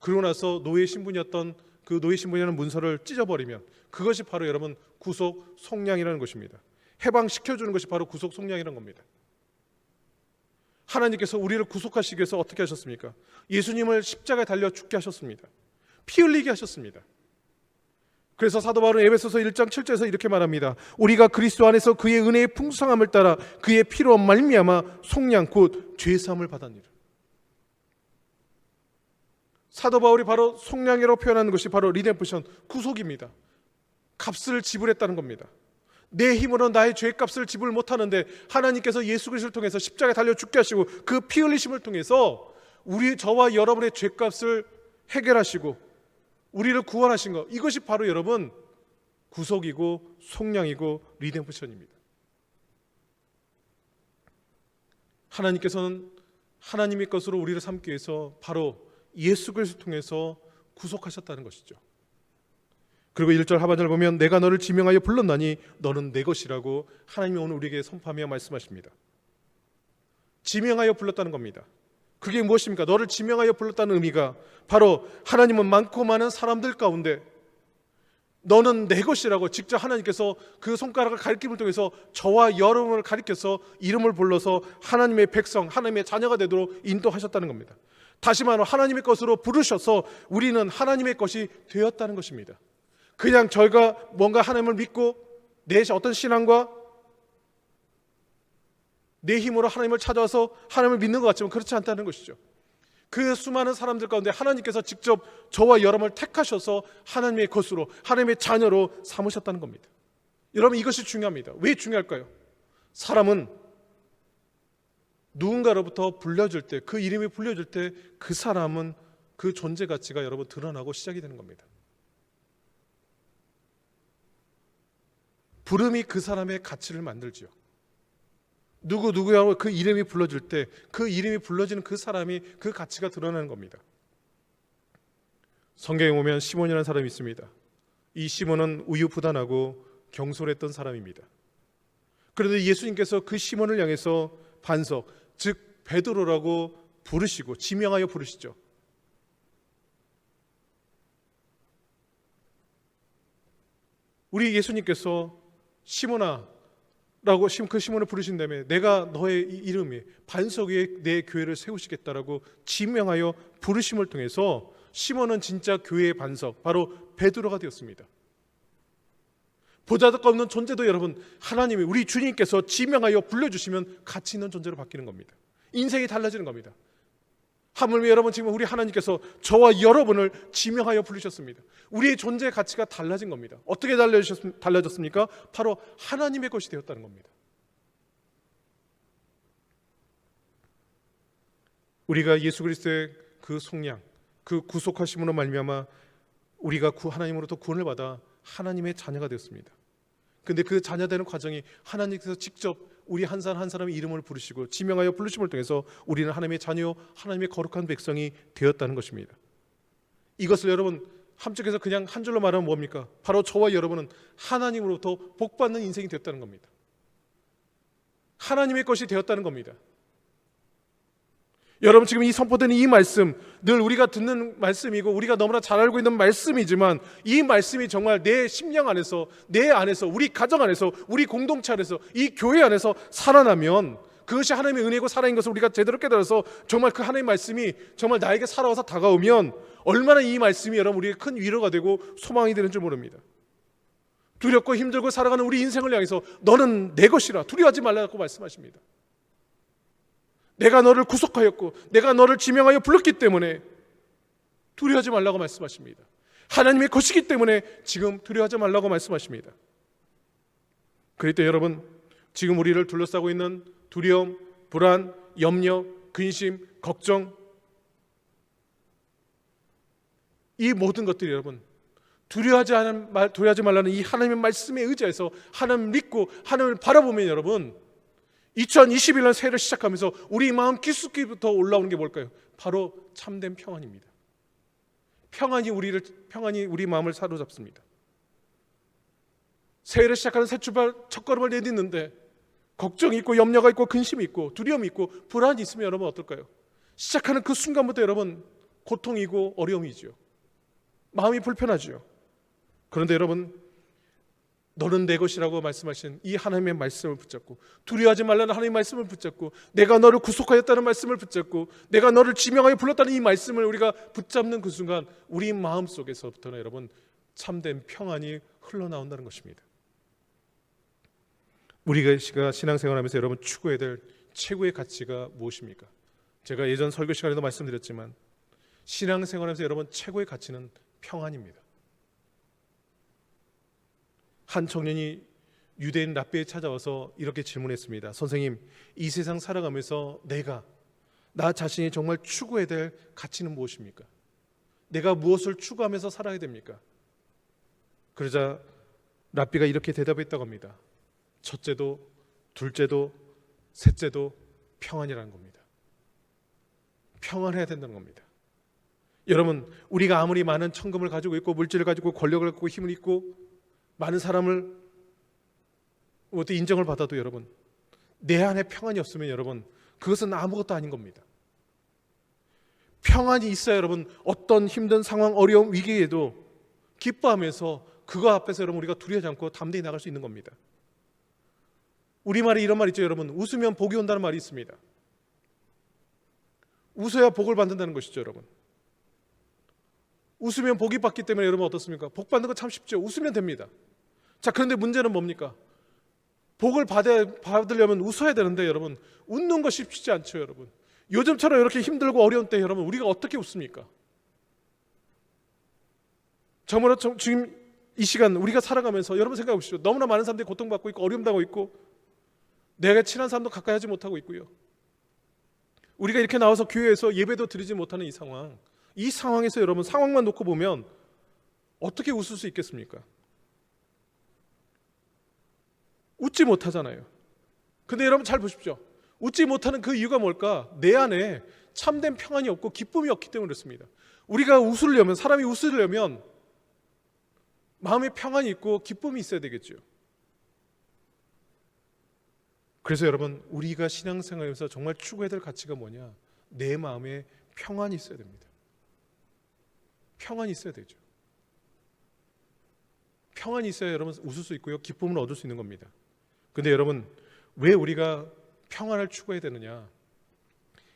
그러고 나서 노예 신분이었던 그 노예 신분이라는 문서를 찢어버리면 그것이 바로 여러분 구속 속량이라는 것입니다. 해방시켜주는 것이 바로 구속 속량이라는 겁니다. 하나님께서 우리를 구속하시기 위해서 어떻게 하셨습니까? 예수님을 십자가에 달려 죽게 하셨습니다. 피 흘리게 하셨습니다. 그래서 사도 바울은 에베소서 1장 7절에서 이렇게 말합니다. 우리가 그리스도 안에서 그의 은혜의 풍성함을 따라 그의 피로 말미암아 속량 곧 죄사함을 받았느니라. 사도 바울이 바로 속량이라고 표현하는 것이 바로 리뎀프션, 구속입니다. 값을 지불했다는 겁니다. 내 힘으로 나의 죄값을 지불 못하는데 하나님께서 예수 그리스도를 통해서 십자가에 달려 죽게 하시고 그 피 흘리심을 통해서 저와 여러분의 죄값을 해결하시고 우리를 구원하신 것, 이것이 바로 여러분 구속이고 속량이고 리뎀프션입니다. 하나님께서는 하나님의 것으로 우리를 삼기 위해서 바로 예수 그리스도를 통해서 구속하셨다는 것이죠. 그리고 1절 하반절을 보면 내가 너를 지명하여 불렀나니 너는 내 것이라고 하나님이 오늘 우리에게 선포하며 말씀하십니다. 지명하여 불렀다는 겁니다. 그게 무엇입니까? 너를 지명하여 불렀다는 의미가 바로 하나님은 많고 많은 사람들 가운데 너는 내 것이라고 직접 하나님께서 그 손가락을 가리킴을 통해서 저와 여러분을 가리켜서 이름을 불러서 하나님의 백성, 하나님의 자녀가 되도록 인도하셨다는 겁니다. 다시 말하면 하나님의 것으로 부르셔서 우리는 하나님의 것이 되었다는 것입니다. 그냥 저희가 뭔가 하나님을 믿고 내 어떤 신앙과 내 힘으로 하나님을 찾아와서 하나님을 믿는 것 같지만 그렇지 않다는 것이죠. 그 수많은 사람들 가운데 하나님께서 직접 저와 여러분을 택하셔서 하나님의 것으로, 하나님의 자녀로 삼으셨다는 겁니다. 여러분 이것이 중요합니다. 왜 중요할까요? 사람은 누군가로부터 불려질 때, 그 이름이 불려질 때 그 사람은 그 존재 가치가 여러분 드러나고 시작이 되는 겁니다. 부름이 그 사람의 가치를 만들지요. 누구야고 그 이름이 불러질 때 그 이름이 불러지는 그 사람이 그 가치가 드러나는 겁니다. 성경에 보면 시몬이라는 사람이 있습니다. 이 시몬은 우유부단하고 경솔했던 사람입니다. 그런데 예수님께서 그 시몬을 향해서 반석, 즉 베드로라고 부르시고 지명하여 부르시죠. 우리 예수님께서 시몬아 라고 그 시몬을 부르신 다음에 내가 너의 이름에 반석 위에 내 교회를 세우시겠다라고 지명하여 부르심을 통해서 시몬은 진짜 교회의 반석, 바로 베드로가 되었습니다. 보잘것없는 존재도 여러분, 하나님이 우리 주님께서 지명하여 불러주시면 가치 있는 존재로 바뀌는 겁니다. 인생이 달라지는 겁니다. 하물며 여러분, 지금 우리 하나님께서 저와 여러분을 지명하여 부르셨습니다. 우리의 존재의 가치가 달라진 겁니다. 어떻게 달라졌습니까? 바로 하나님의 것이 되었다는 겁니다. 우리가 예수 그리스도의 그 속량, 그 구속하심으로 말미암아 우리가 하나님으로부터 구원을 받아 하나님의 자녀가 되었습니다. 그런데 그 자녀되는 과정이 하나님께서 직접 우리 한 사람 한 사람의 이름을 부르시고 지명하여 부르심을 통해서 우리는 하나님의 자녀, 하나님의 거룩한 백성이 되었다는 것입니다. 이것을 여러분 한쪽에서 그냥 한 줄로 말하면 뭡니까? 바로 저와 여러분은 하나님으로부터 복받는 인생이 되었다는 겁니다. 하나님의 것이 되었다는 겁니다. 여러분, 지금 이 선포되는 이 말씀, 늘 우리가 듣는 말씀이고 우리가 너무나 잘 알고 있는 말씀이지만 이 말씀이 정말 내 심령 안에서, 내 안에서, 우리 가정 안에서, 우리 공동체 안에서, 이 교회 안에서 살아나면 그것이 하나님의 은혜고 사랑인 것을 우리가 제대로 깨달아서 정말 그 하나님의 말씀이 정말 나에게 살아와서 다가오면 얼마나 이 말씀이 여러분 우리에게 큰 위로가 되고 소망이 되는 줄 모릅니다. 두렵고 힘들고 살아가는 우리 인생을 향해서 너는 내 것이라 두려워하지 말라고 말씀하십니다. 내가 너를 구속하였고 내가 너를 지명하여 불렀기 때문에 두려워하지 말라고 말씀하십니다. 하나님의 것이기 때문에 지금 두려워하지 말라고 말씀하십니다. 그럴 때 여러분, 지금 우리를 둘러싸고 있는 두려움, 불안, 염려, 근심, 걱정, 이 모든 것들이 여러분 두려워하지 말라는 이 하나님의 말씀에 의지해서 하나님을 믿고 하나님을 바라보면 여러분 2021년 새해를 시작하면서 우리 마음 깊숙이부터 올라오는 게 뭘까요? 바로 참된 평안입니다. 평안이 우리 마음을 사로잡습니다. 새해를 시작하는 새 출발 첫걸음을 내딛는데 걱정이 있고 염려가 있고 근심이 있고 두려움이 있고 불안이 있으면 여러분 어떨까요? 시작하는 그 순간부터 여러분 고통이고 어려움이죠. 마음이 불편하죠. 그런데 여러분, 너는 내 것이라고 말씀하신 이 하나님의 말씀을 붙잡고 두려워하지 말라는 하나님의 말씀을 붙잡고 내가 너를 구속하였다는 말씀을 붙잡고 내가 너를 지명하여 불렀다는 이 말씀을 우리가 붙잡는 그 순간 우리 마음속에서부터는 여러분 참된 평안이 흘러나온다는 것입니다. 우리가 신앙생활하면서 여러분 추구해야 될 최고의 가치가 무엇입니까? 제가 예전 설교 시간에도 말씀드렸지만 신앙생활하면서 여러분 최고의 가치는 평안입니다. 한 청년이 유대인 랍비에 찾아와서 이렇게 질문했습니다. 선생님, 이 세상 살아가면서 나 자신이 정말 추구해야 될 가치는 무엇입니까? 내가 무엇을 추구하면서 살아야 됩니까? 그러자 랍비가 이렇게 대답했다고 합니다. 첫째도 둘째도 셋째도 평안이라는 겁니다. 평안해야 된다는 겁니다. 여러분, 우리가 아무리 많은 천금을 가지고 있고 물질을 가지고 권력을 갖고 힘을 있고 많은 사람을 인정을 받아도 여러분 내 안에 평안이 없으면 여러분 그것은 아무것도 아닌 겁니다. 평안이 있어야 여러분 어떤 힘든 상황, 어려움, 위기에도 기뻐하면서 그거 앞에서 여러분 우리가 두려워하지 않고 담대히 나갈 수 있는 겁니다. 우리말에 이런 말 있죠 여러분. 웃으면 복이 온다는 말이 있습니다. 웃어야 복을 받는다는 것이죠 여러분. 웃으면 복이 받기 때문에 여러분 어떻습니까? 복 받는 거 참 쉽죠. 웃으면 됩니다. 자, 그런데 문제는 뭡니까? 복을 받으려면 웃어야 되는데 여러분 웃는 것이 쉽지 않죠 여러분. 요즘처럼 이렇게 힘들고 어려운 때 여러분 우리가 어떻게 웃습니까? 정말로 지금 이 시간 우리가 살아가면서 여러분 생각해 보십시오. 너무나 많은 사람들이 고통받고 있고 어려움 당하고 있고 내가 친한 사람도 가까이 하지 못하고 있고요. 우리가 이렇게 나와서 교회에서 예배도 드리지 못하는 이 상황에서 여러분 상황만 놓고 보면 어떻게 웃을 수 있겠습니까? 웃지 못하잖아요. 근데 여러분 잘 보십시오. 웃지 못하는 그 이유가 뭘까? 내 안에 참된 평안이 없고 기쁨이 없기 때문에 그렇습니다. 우리가 웃으려면, 사람이 웃으려면 마음에 평안이 있고 기쁨이 있어야 되겠죠. 그래서 여러분, 우리가 신앙생활에서 정말 추구해야 될 가치가 뭐냐? 내 마음에 평안이 있어야 됩니다. 평안이 있어야 되죠. 평안이 있어야 여러분 웃을 수 있고요, 기쁨을 얻을 수 있는 겁니다. 근데 여러분, 왜 우리가 평안을 추구해야 되느냐?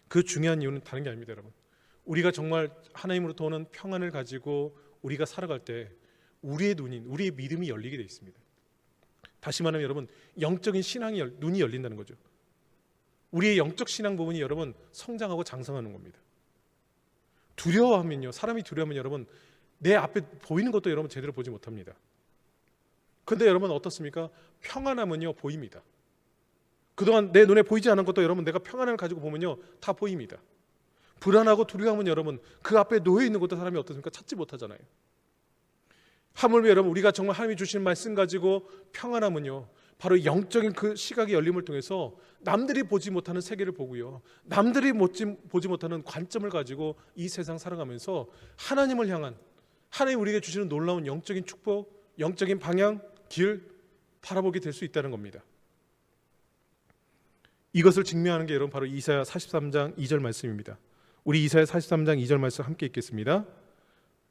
그 중요한 이유는 다른 게 아닙니다. 여러분, 우리가 정말 하나님으로부터 오는 평안을 가지고 우리가 살아갈 때 우리의 우리의 믿음이 열리게 돼 있습니다. 다시 말하면 여러분, 영적인 신앙이 눈이 열린다는 거죠. 우리의 영적 신앙 부분이 여러분 성장하고 장성하는 겁니다. 두려워하면요, 사람이 두려워하면 여러분 내 앞에 보이는 것도 여러분 제대로 보지 못합니다. 근데 여러분 어떻습니까? 평안하면요 보입니다. 그동안 내 눈에 보이지 않은 것도 여러분 내가 평안을 가지고 보면요 다 보입니다. 불안하고 두려워하면 여러분 그 앞에 놓여 있는 것도 사람이 어떻습니까? 찾지 못하잖아요. 하물며 여러분, 우리가 정말 하나님이 주신 말씀 가지고 평안하면요 바로 영적인 그 시각의 열림을 통해서 남들이 보지 못하는 세계를 보고요, 남들이 보지 못하는 관점을 가지고 이 세상 살아가면서 하나님을 향한, 하나님 우리에게 주시는 놀라운 영적인 축복, 영적인 방향, 길 바라보게 될 수 있다는 겁니다. 이것을 증명하는 게 여러분 바로 이사야 43장 2절 말씀입니다. 우리 이사야 43장 2절 말씀 함께 읽겠습니다.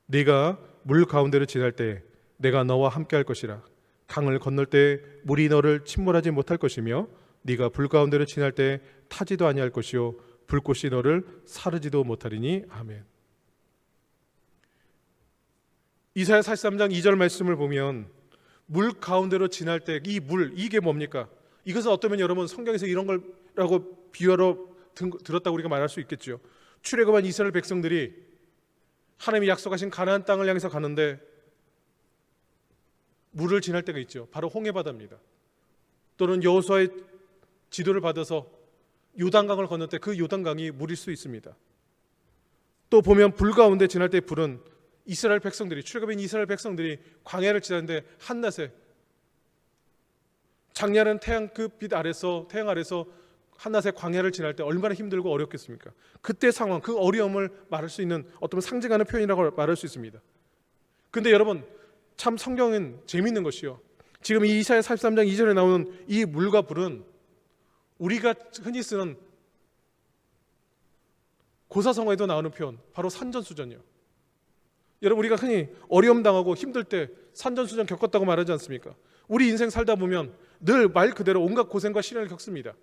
네가 물 가운데로 지날 때 내가 너와 함께 할 것이라. 강을 건널 때 물이 너를 침몰하지 못할 것이며 네가 불 가운데로 지날 때 타지도 아니할 것이요 불꽃이 너를 사르지도 못하리니. 아멘. 이사야 43장 2절 말씀을 보면 물 가운데로 지날 때 이 물, 이게 뭡니까? 이것은 어쩌면 여러분 성경에서 이런 거라고 비유하러 들었다고 우리가 말할 수 있겠죠. 출애굽한 이스라엘 백성들이 하나님이 약속하신 가나안 땅을 향해서 가는데 물을 지날 때가 있죠. 바로 홍해바다입니다. 또는 여호수아의 지도를 받아서 요단강을 건널 때 그 요단강이 물일 수 있습니다. 또 보면 불 가운데 지날 때 불은 이스라엘 백성들이, 출애굽인 이스라엘 백성들이 광야를 지나는데 한낮에 장렬한 태양 그 빛 아래서, 태양 아래서 한낮에 광야를 지날 때 얼마나 힘들고 어렵겠습니까? 그때 상황, 그 어려움을 말할 수 있는 어떤 상징하는 표현이라고 말할 수 있습니다. 근데 여러분, 참 성경은 재미있는 것이요, 지금 이 이사야 43장 2절에 나오는 이 물과 불은 우리가 흔히 쓰는 고사성어에도 나오는 표현, 바로 산전수전이요. 여러분, 우리가 흔히 어려움 당하고 힘들 때 산전수전 겪었다고 말하지 않습니까? 우리 인생 살다 보면 늘 말 그대로 온갖 고생과 시련을 겪습니다.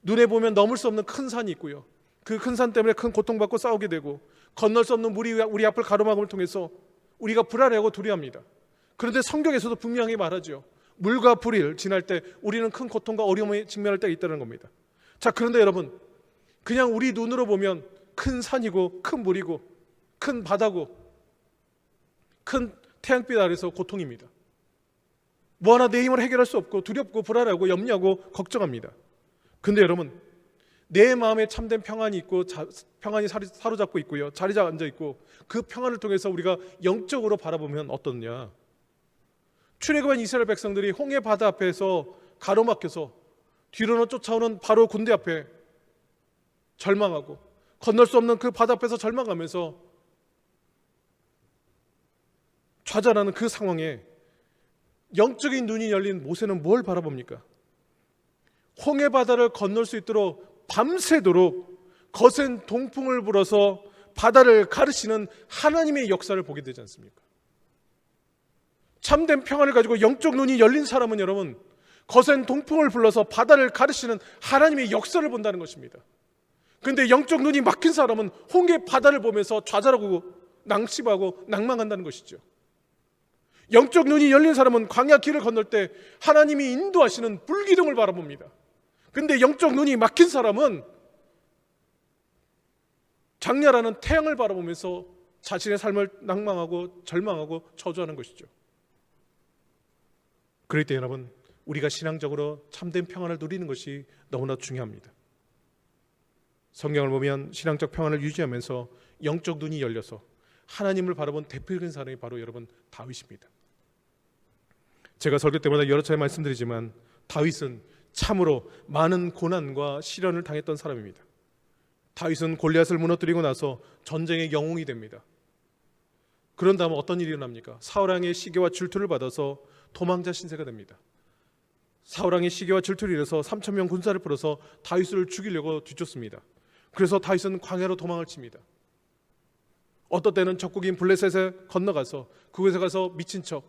눈에 보면 넘을 수 없는 큰 산이 있고요, 그 큰 산 때문에 큰 고통받고 싸우게 되고, 건널 수 없는 물이 우리 앞을 가로막음을 통해서 우리가 불안해하고 두려워합니다. 그런데 성경에서도 분명히 말하죠. 물과 불을 지날 때 우리는 큰 고통과 어려움에 직면할 때가 있다는 겁니다. 자, 그런데 여러분, 그냥 우리 눈으로 보면 큰 산이고 큰 물이고 큰 바다고 큰 태양빛 아래서 고통입니다. 뭐 하나 내 힘으로 해결할 수 없고 두렵고 불안하고 염려하고 걱정합니다. 근데 여러분, 내 마음에 참된 평안이 있고 평안이 사로잡고 있고요, 자리 앉아 있고, 그 평안을 통해서 우리가 영적으로 바라보면 어떻냐? 출애굽한 이스라엘 백성들이 홍해 바다 앞에서 가로막혀서 뒤로는 쫓아오는 바로 군대 앞에 절망하고, 건널 수 없는 그 바다 앞에서 절망하면서 좌절하는 그 상황에 영적인 눈이 열린 모세는 뭘 바라봅니까? 홍해 바다를 건널 수 있도록 밤새도록 거센 동풍을 불어서 바다를 가르시는 하나님의 역사를 보게 되지 않습니까? 참된 평안을 가지고 영적 눈이 열린 사람은 여러분, 거센 동풍을 불러서 바다를 가르시는 하나님의 역사를 본다는 것입니다. 그런데 영적 눈이 막힌 사람은 홍해 바다를 보면서 좌절하고 낭심하고 낭망한다는 것이죠. 영적 눈이 열린 사람은 광야 길을 건널 때 하나님이 인도하시는 불기둥을 바라봅니다. 근데 영적 눈이 막힌 사람은 장렬하는 태양을 바라보면서 자신의 삶을 낭망하고 절망하고 저주하는 것이죠. 그럴 때 여러분, 우리가 신앙적으로 참된 평안을 누리는 것이 너무나 중요합니다. 성경을 보면 신앙적 평안을 유지하면서 영적 눈이 열려서 하나님을 바라본 대표적인 사람이 바로 여러분 다윗입니다. 제가 설교 때마다 여러 차례 말씀드리지만 다윗은 참으로 많은 고난과 시련을 당했던 사람입니다. 다윗은 골리앗을 무너뜨리고 나서 전쟁의 영웅이 됩니다. 그런 다음 어떤 일이 일어납니까? 사울왕의 시기와 질투를 받아서 도망자 신세가 됩니다. 사울왕의 시기와 질투를 일어서 3,000명 군사를 풀어서 다윗을 죽이려고 뒤쫓습니다. 그래서 다윗은 광야로 도망을 칩니다. 어떤 때는 적국인 블레셋에 건너가서 그곳에 가서 미친 척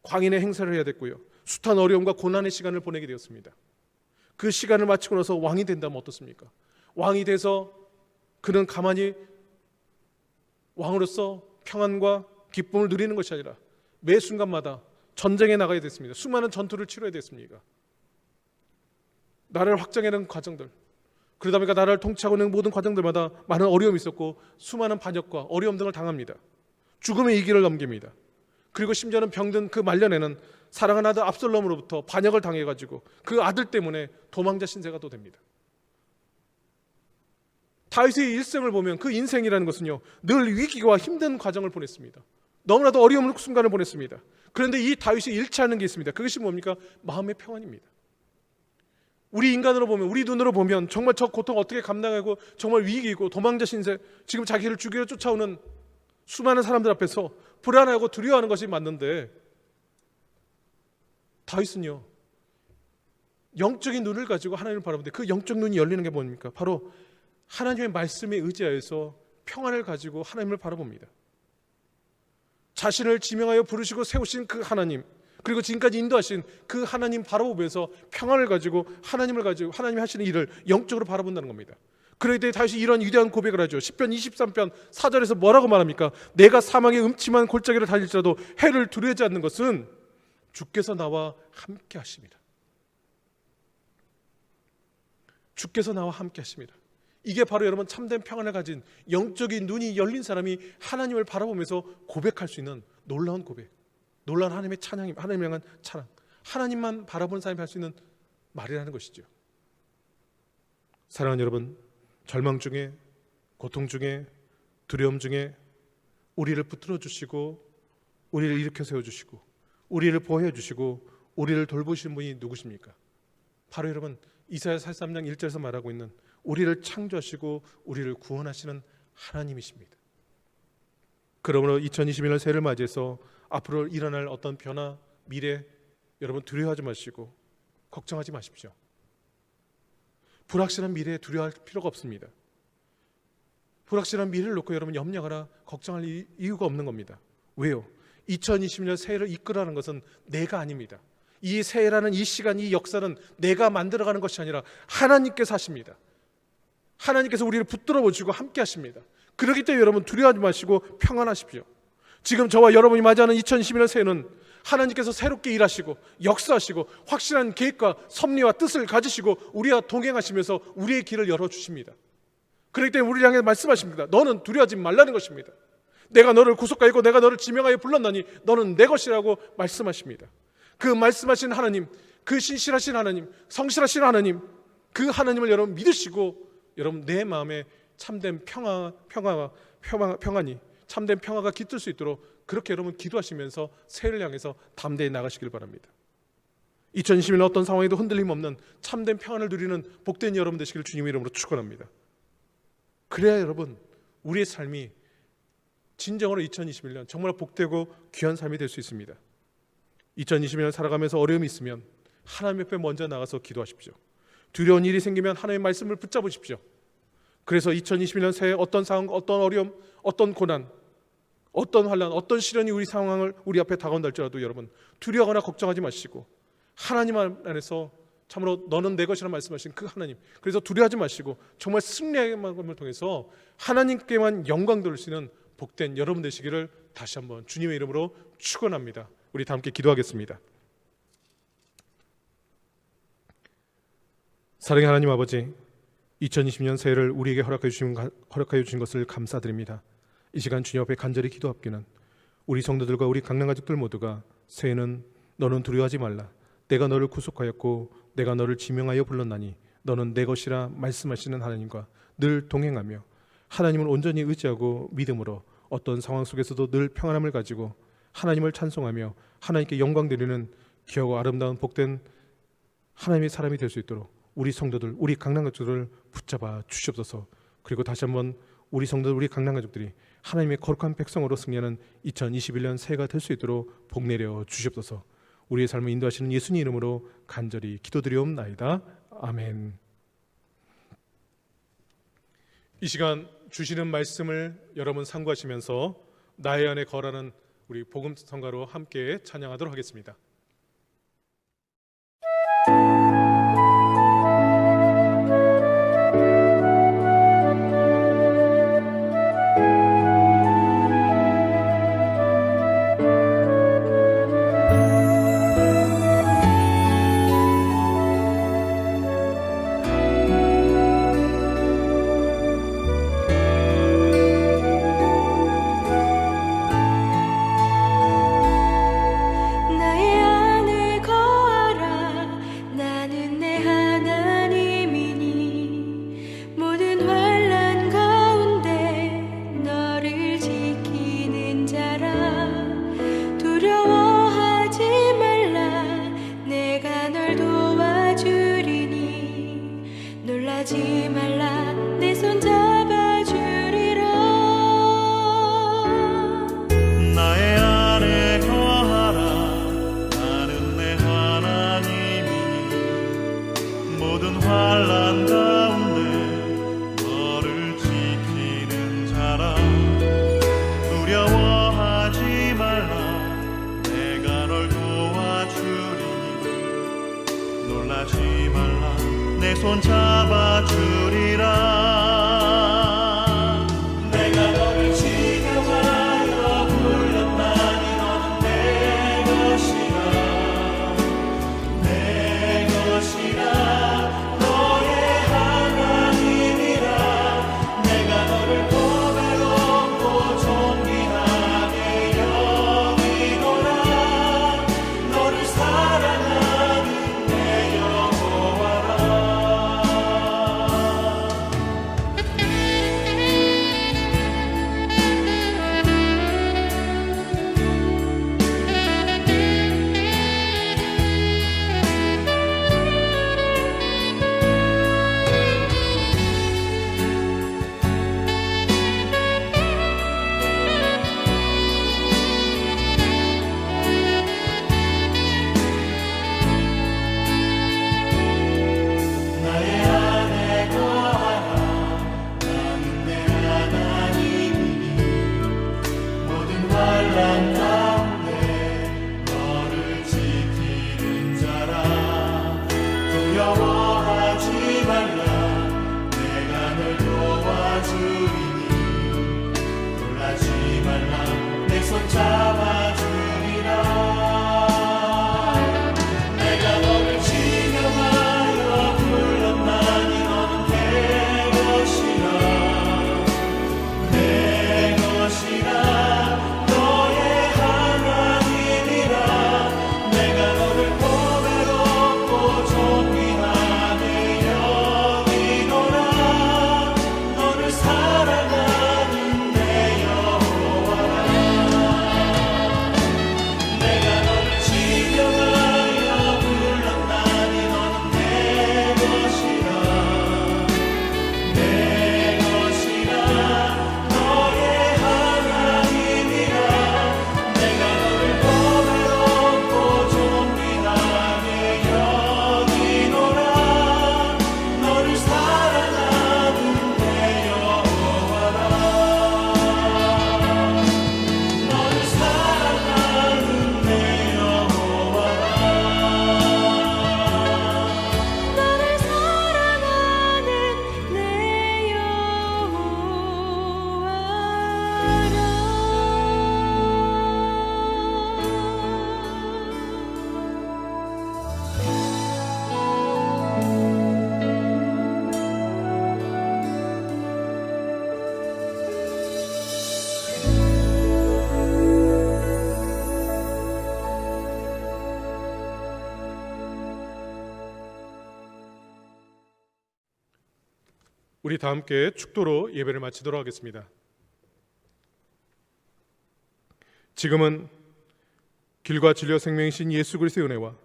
광인의 행사를 해야 됐고요. 숱한 어려움과 고난의 시간을 보내게 되었습니다. 그 시간을 마치고 나서 왕이 된다면 어떻습니까? 왕이 돼서 그는 가만히 왕으로서 평안과 기쁨을 누리는 것이 아니라 매 순간마다 전쟁에 나가야 됐습니다. 수많은 전투를 치러야 됐습니다. 나라를 확장하는 과정들, 그러다 보니까 나라를 통치하고 있는 모든 과정들마다 많은 어려움이 있었고 수많은 반역과 어려움 등을 당합니다. 죽음의 이 길을 넘깁니다. 그리고 심지어는 병든 그 말년에는 사랑하는 아들 압살롬으로부터 반역을 당해가지고 그 아들 때문에 도망자 신세가 또 됩니다. 다윗의 일생을 보면 그 인생이라는 것은요, 늘 위기와 힘든 과정을 보냈습니다. 너무나도 어려운 순간을 보냈습니다. 그런데 이 다윗이 잃지 않는 게 있습니다. 그것이 뭡니까? 마음의 평안입니다. 우리 인간으로 보면, 우리 눈으로 보면 정말 저 고통 어떻게 감당하고 정말 위기이고 도망자 신세, 지금 자기를 죽이려 쫓아오는 수많은 사람들 앞에서 불안하고 두려워하는 것이 맞는데, 다윗은요 영적인 눈을 가지고 하나님을 바라보는데 그 영적 눈이 열리는 게 뭡니까? 바로 하나님의 말씀에 의지하여서 평안을 가지고 하나님을 바라봅니다. 자신을 지명하여 부르시고 세우신 그 하나님, 그리고 지금까지 인도하신 그 하나님 바라보면서 평안을 가지고 하나님이 하시는 일을 영적으로 바라본다는 겁니다. 그럴 때 다시 이런 위대한 고백을 하죠. 10편 23편 4절에서 뭐라고 말합니까? 내가 사망의 음침한 골짜기를 달릴지라도 해를 두려워하지 않는 것은 주께서 나와 함께 하십니다. 주께서 나와 함께 하십니다. 이게 바로 여러분 참된 평안을 가진 영적인 눈이 열린 사람이 하나님을 바라보면서 고백할 수 있는 놀라운 고백, 놀라운 하나님의 찬양입니다. 하나님을 향한 찬양, 하나님만 바라보는 사람이 할 수 있는 말이라는 것이죠. 사랑하는 여러분, 절망 중에, 고통 중에, 두려움 중에 우리를 붙들어 주시고 우리를 일으켜 세워주시고 우리를 보호해 주시고 우리를 돌보시는 분이 누구십니까? 바로 여러분 이사야 43장 1절에서 말하고 있는 우리를 창조하시고 우리를 구원하시는 하나님이십니다. 그러므로 2021년 새해를 맞이해서 앞으로 일어날 어떤 변화, 미래, 여러분 두려워하지 마시고 걱정하지 마십시오. 불확실한 미래에 두려워할 필요가 없습니다. 불확실한 미래를 놓고 여러분 염려하거나 걱정할 이유가 없는 겁니다. 왜요? 2020년 새해를 이끌어가는 것은 내가 아닙니다. 이 새해라는 이 시간, 이 역사는 내가 만들어가는 것이 아니라 하나님께서 하십니다. 하나님께서 우리를 붙들어 보시고 함께 하십니다. 그렇기 때문에 여러분 두려워하지 마시고 평안하십시오. 지금 저와 여러분이 맞이하는 2021년 새해는 하나님께서 새롭게 일하시고 역사하시고 확실한 계획과 섭리와 뜻을 가지시고 우리와 동행하시면서 우리의 길을 열어주십니다. 그렇기 때문에 우리를 향해 말씀하십니다. 너는 두려워하지 말라는 것입니다. 내가 너를 구속하였고 내가 너를 지명하여 불렀나니 너는 내 것이라고 말씀하십니다. 그 말씀하신 하나님, 그 신실하신 하나님, 성실하신 하나님, 그 하나님을 여러분 믿으시고 여러분 내 마음에 참된 평안이 참된 평화가 깃들 수 있도록 그렇게 여러분 기도하시면서 새해를 향해서 담대히 나가시길 바랍니다. 2020년 어떤 상황에도 흔들림 없는 참된 평안을 누리는 복된 여러분 되시길 주님의 이름으로 축원합니다. 그래야 여러분 우리의 삶이 진정으로 2021년 정말 복되고 귀한 삶이 될 수 있습니다. 2020년 살아가면서 어려움이 있으면 하나님 옆에 먼저 나가서 기도하십시오. 두려운 일이 생기면 하나님의 말씀을 붙잡으십시오. 그래서 2021년 새해 어떤 상황, 어떤 어려움, 어떤 고난, 어떤 환난, 어떤 시련이 우리 상황을 우리 앞에 다가온다 할지라도 여러분 두려워하거나 걱정하지 마시고 하나님 안에서 참으로 너는 내 것이라 말씀하신 그 하나님, 그래서 두려워하지 마시고 정말 승리의 마음을 통해서 하나님께만 영광 돌릴 수 있는 복된 여러분 되시기를 다시 한번 주님의 이름으로 축원합니다. 우리 다 함께 기도하겠습니다. 사랑의 하나님 아버지, 2020년 새해를 우리에게 허락해 주신 것을 감사드립니다. 이 시간 주님 앞에 간절히 기도합기는 우리 성도들과 우리 강남 가족들 모두가 새해는 너는 두려워하지 말라, 내가 너를 구속하였고 내가 너를 지명하여 불렀나니 너는 내 것이라 말씀하시는 하나님과 늘 동행하며 하나님을 온전히 의지하고 믿음으로 어떤 상황 속에서도 늘 평안함을 가지고 하나님을 찬송하며 하나님께 영광 드리는 귀하고 아름다운 복된 하나님의 사람이 될 수 있도록 우리 성도들, 우리 강남 가족들을 붙잡아 주시옵소서. 그리고 다시 한번 우리 성도들, 우리 강남 가족들이 하나님의 거룩한 백성으로 승리하는 2021년 새해가 될 수 있도록 복 내려 주시옵소서. 우리의 삶을 인도하시는 예수님 이름으로 간절히 기도드리옵나이다. 아멘. 이 시간 주시는 말씀을 여러분 상고하시면서 나의 안에 거하는 우리 복음 성가로 함께 찬양하도록 하겠습니다. 나의 안에 거하라 나는 내 하나님이니 모든 환난 가운데 너를 지키는 자라 두려워하지 말라 내가 널 도와주리니 놀라지 말라 내 손 잡아주리라 나의 안에 거하라 나는 내 하나님이니 모든 환난 가운데 너를 지키는 자라 두려워하지 말라 내가 널 도와주리니 놀라지 말라 내 손 잡아주리라 내가 너를 지켜하여 불렀나니 너는 내 것이라 내 것이라 너의 하나님이라 내가 너를 보배롭고 존귀하게 여기노라 너를 사랑하는 내 여호와라 나의 안에 거하라 나는 내 하나님이니 모든 환난 가운데 너를 지키는 자라 두려워하지 말라 내가 널 도와주리니 놀라지 말라 내 손 잡아주리라 내가 너를 지명하여 불렀나니 너는 내 것이라 내 것이라 너의 하나님이라 내가 너를 보배롭고 존귀하게 여기노라 너를 사랑하는 내 여호와라 내가 너를 지명하여 불렀나니 너는 내 것이라 내 것이라 너의 하나님이라 내가 너를 보배롭고 존귀하게 여기노라 너를 사랑하는 내 여호와라 너를 사랑하는 내 여호와라 나를 사랑하는 내 우리 다 함께 축도로 예배를 마치도록 하겠습니다. 지금은 길과 진리와 생명이신 예수 그리스도의 은혜와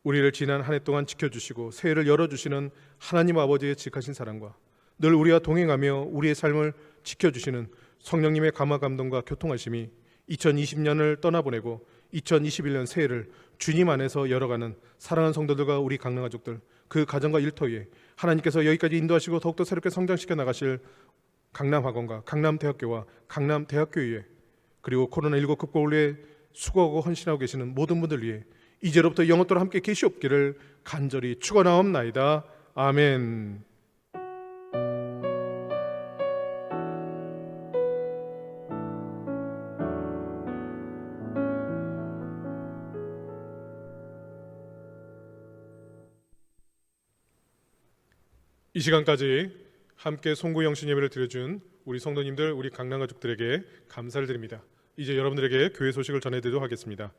우리를 지난 한 해 동안 지켜주시고 새해를 열어주시는 하나님 아버지의 지극하신 사랑과 늘 우리와 동행하며 우리의 삶을 지켜주시는 성령님의 감화 감동과 교통하심이 2020년을 떠나보내고 2021년 새해를 주님 안에서 열어가는 사랑하는 성도들과 우리 강남가족들, 그 가정과 일터에 하나님께서 여기까지 인도하시고 더욱더 새롭게 성장시켜 나가실 강남학원과 강남대학교와 강남대학교에, 그리고 코로나19 극복을 위해 수고하고 헌신하고 계시는 모든 분들 위해 이제로부터 영원토록 함께 계시옵기를 간절히 축원하옵나이다. 아멘. 이 시간까지 함께 송구 영신 예배를 드려준 우리 성도님들, 우리 강남 가족들에게 감사를 드립니다. 이제 여러분들에게 교회 소식을 전해드리도록 하겠습니다.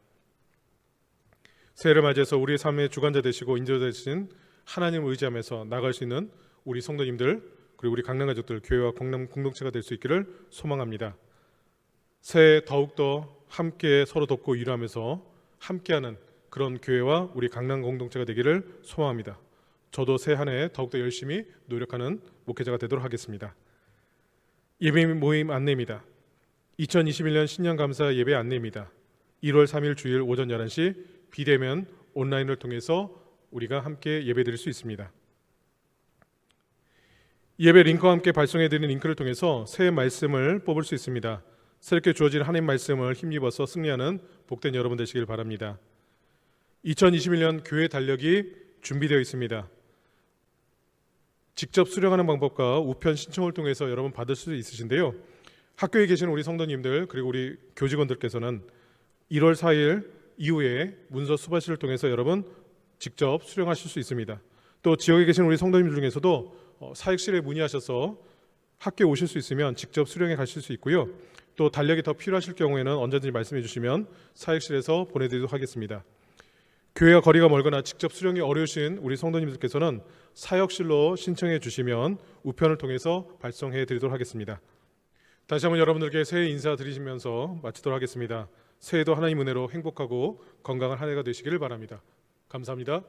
새해를 맞이해서 우리의 삶의 주관자 되시고 인도자 되신 하나님을 의지하면서 나갈 수 있는 우리 성도님들, 그리고 우리 강남 가족들, 교회와 강남 공동체가 될 수 있기를 소망합니다. 새해 더욱더 함께 서로 돕고 위로하면서 함께하는 그런 교회와 우리 강남 공동체가 되기를 소망합니다. 저도 새 한 해 더욱더 열심히 노력하는 목회자가 되도록 하겠습니다. 예배 모임 안내입니다. 2021년 신년 감사 예배 안내입니다. 1월 3일 주일 오전 11시 비대면 온라인을 통해서 우리가 함께 예배 드릴 수 있습니다. 예배 링크와 함께 발송해 드리는 링크를 통해서 새해 말씀을 뽑을 수 있습니다. 새롭게 주어진 하나님 말씀을 힘입어서 승리하는 복된 여러분 되시길 바랍니다. 2021년 교회 달력이 준비되어 있습니다. 직접 수령하는 방법과 우편 신청을 통해서 여러분 받을 수 있으신데요. 학교에 계시는 우리 성도님들, 그리고 우리 교직원들께서는 1월 4일 이후에 문서 수바실을 통해서 여러분 직접 수령하실 수 있습니다. 또 지역에 계신 우리 성도님들 중에서도 사역실에 문의하셔서 학교에 오실 수 있으면 직접 수령해 가실 수 있고요. 또 달력이 더 필요하실 경우에는 언제든지 말씀해 주시면 사역실에서 보내드리도록 하겠습니다. 교회와 거리가 멀거나 직접 수령이 어려우신 우리 성도님들께서는 사역실로 신청해 주시면 우편을 통해서 발송해 드리도록 하겠습니다. 다시 한번 여러분들께 새해 인사드리시면서 마치도록 하겠습니다. 새해도 하나님 은혜로 행복하고 건강한 한 해가 되시기를 바랍니다. 감사합니다.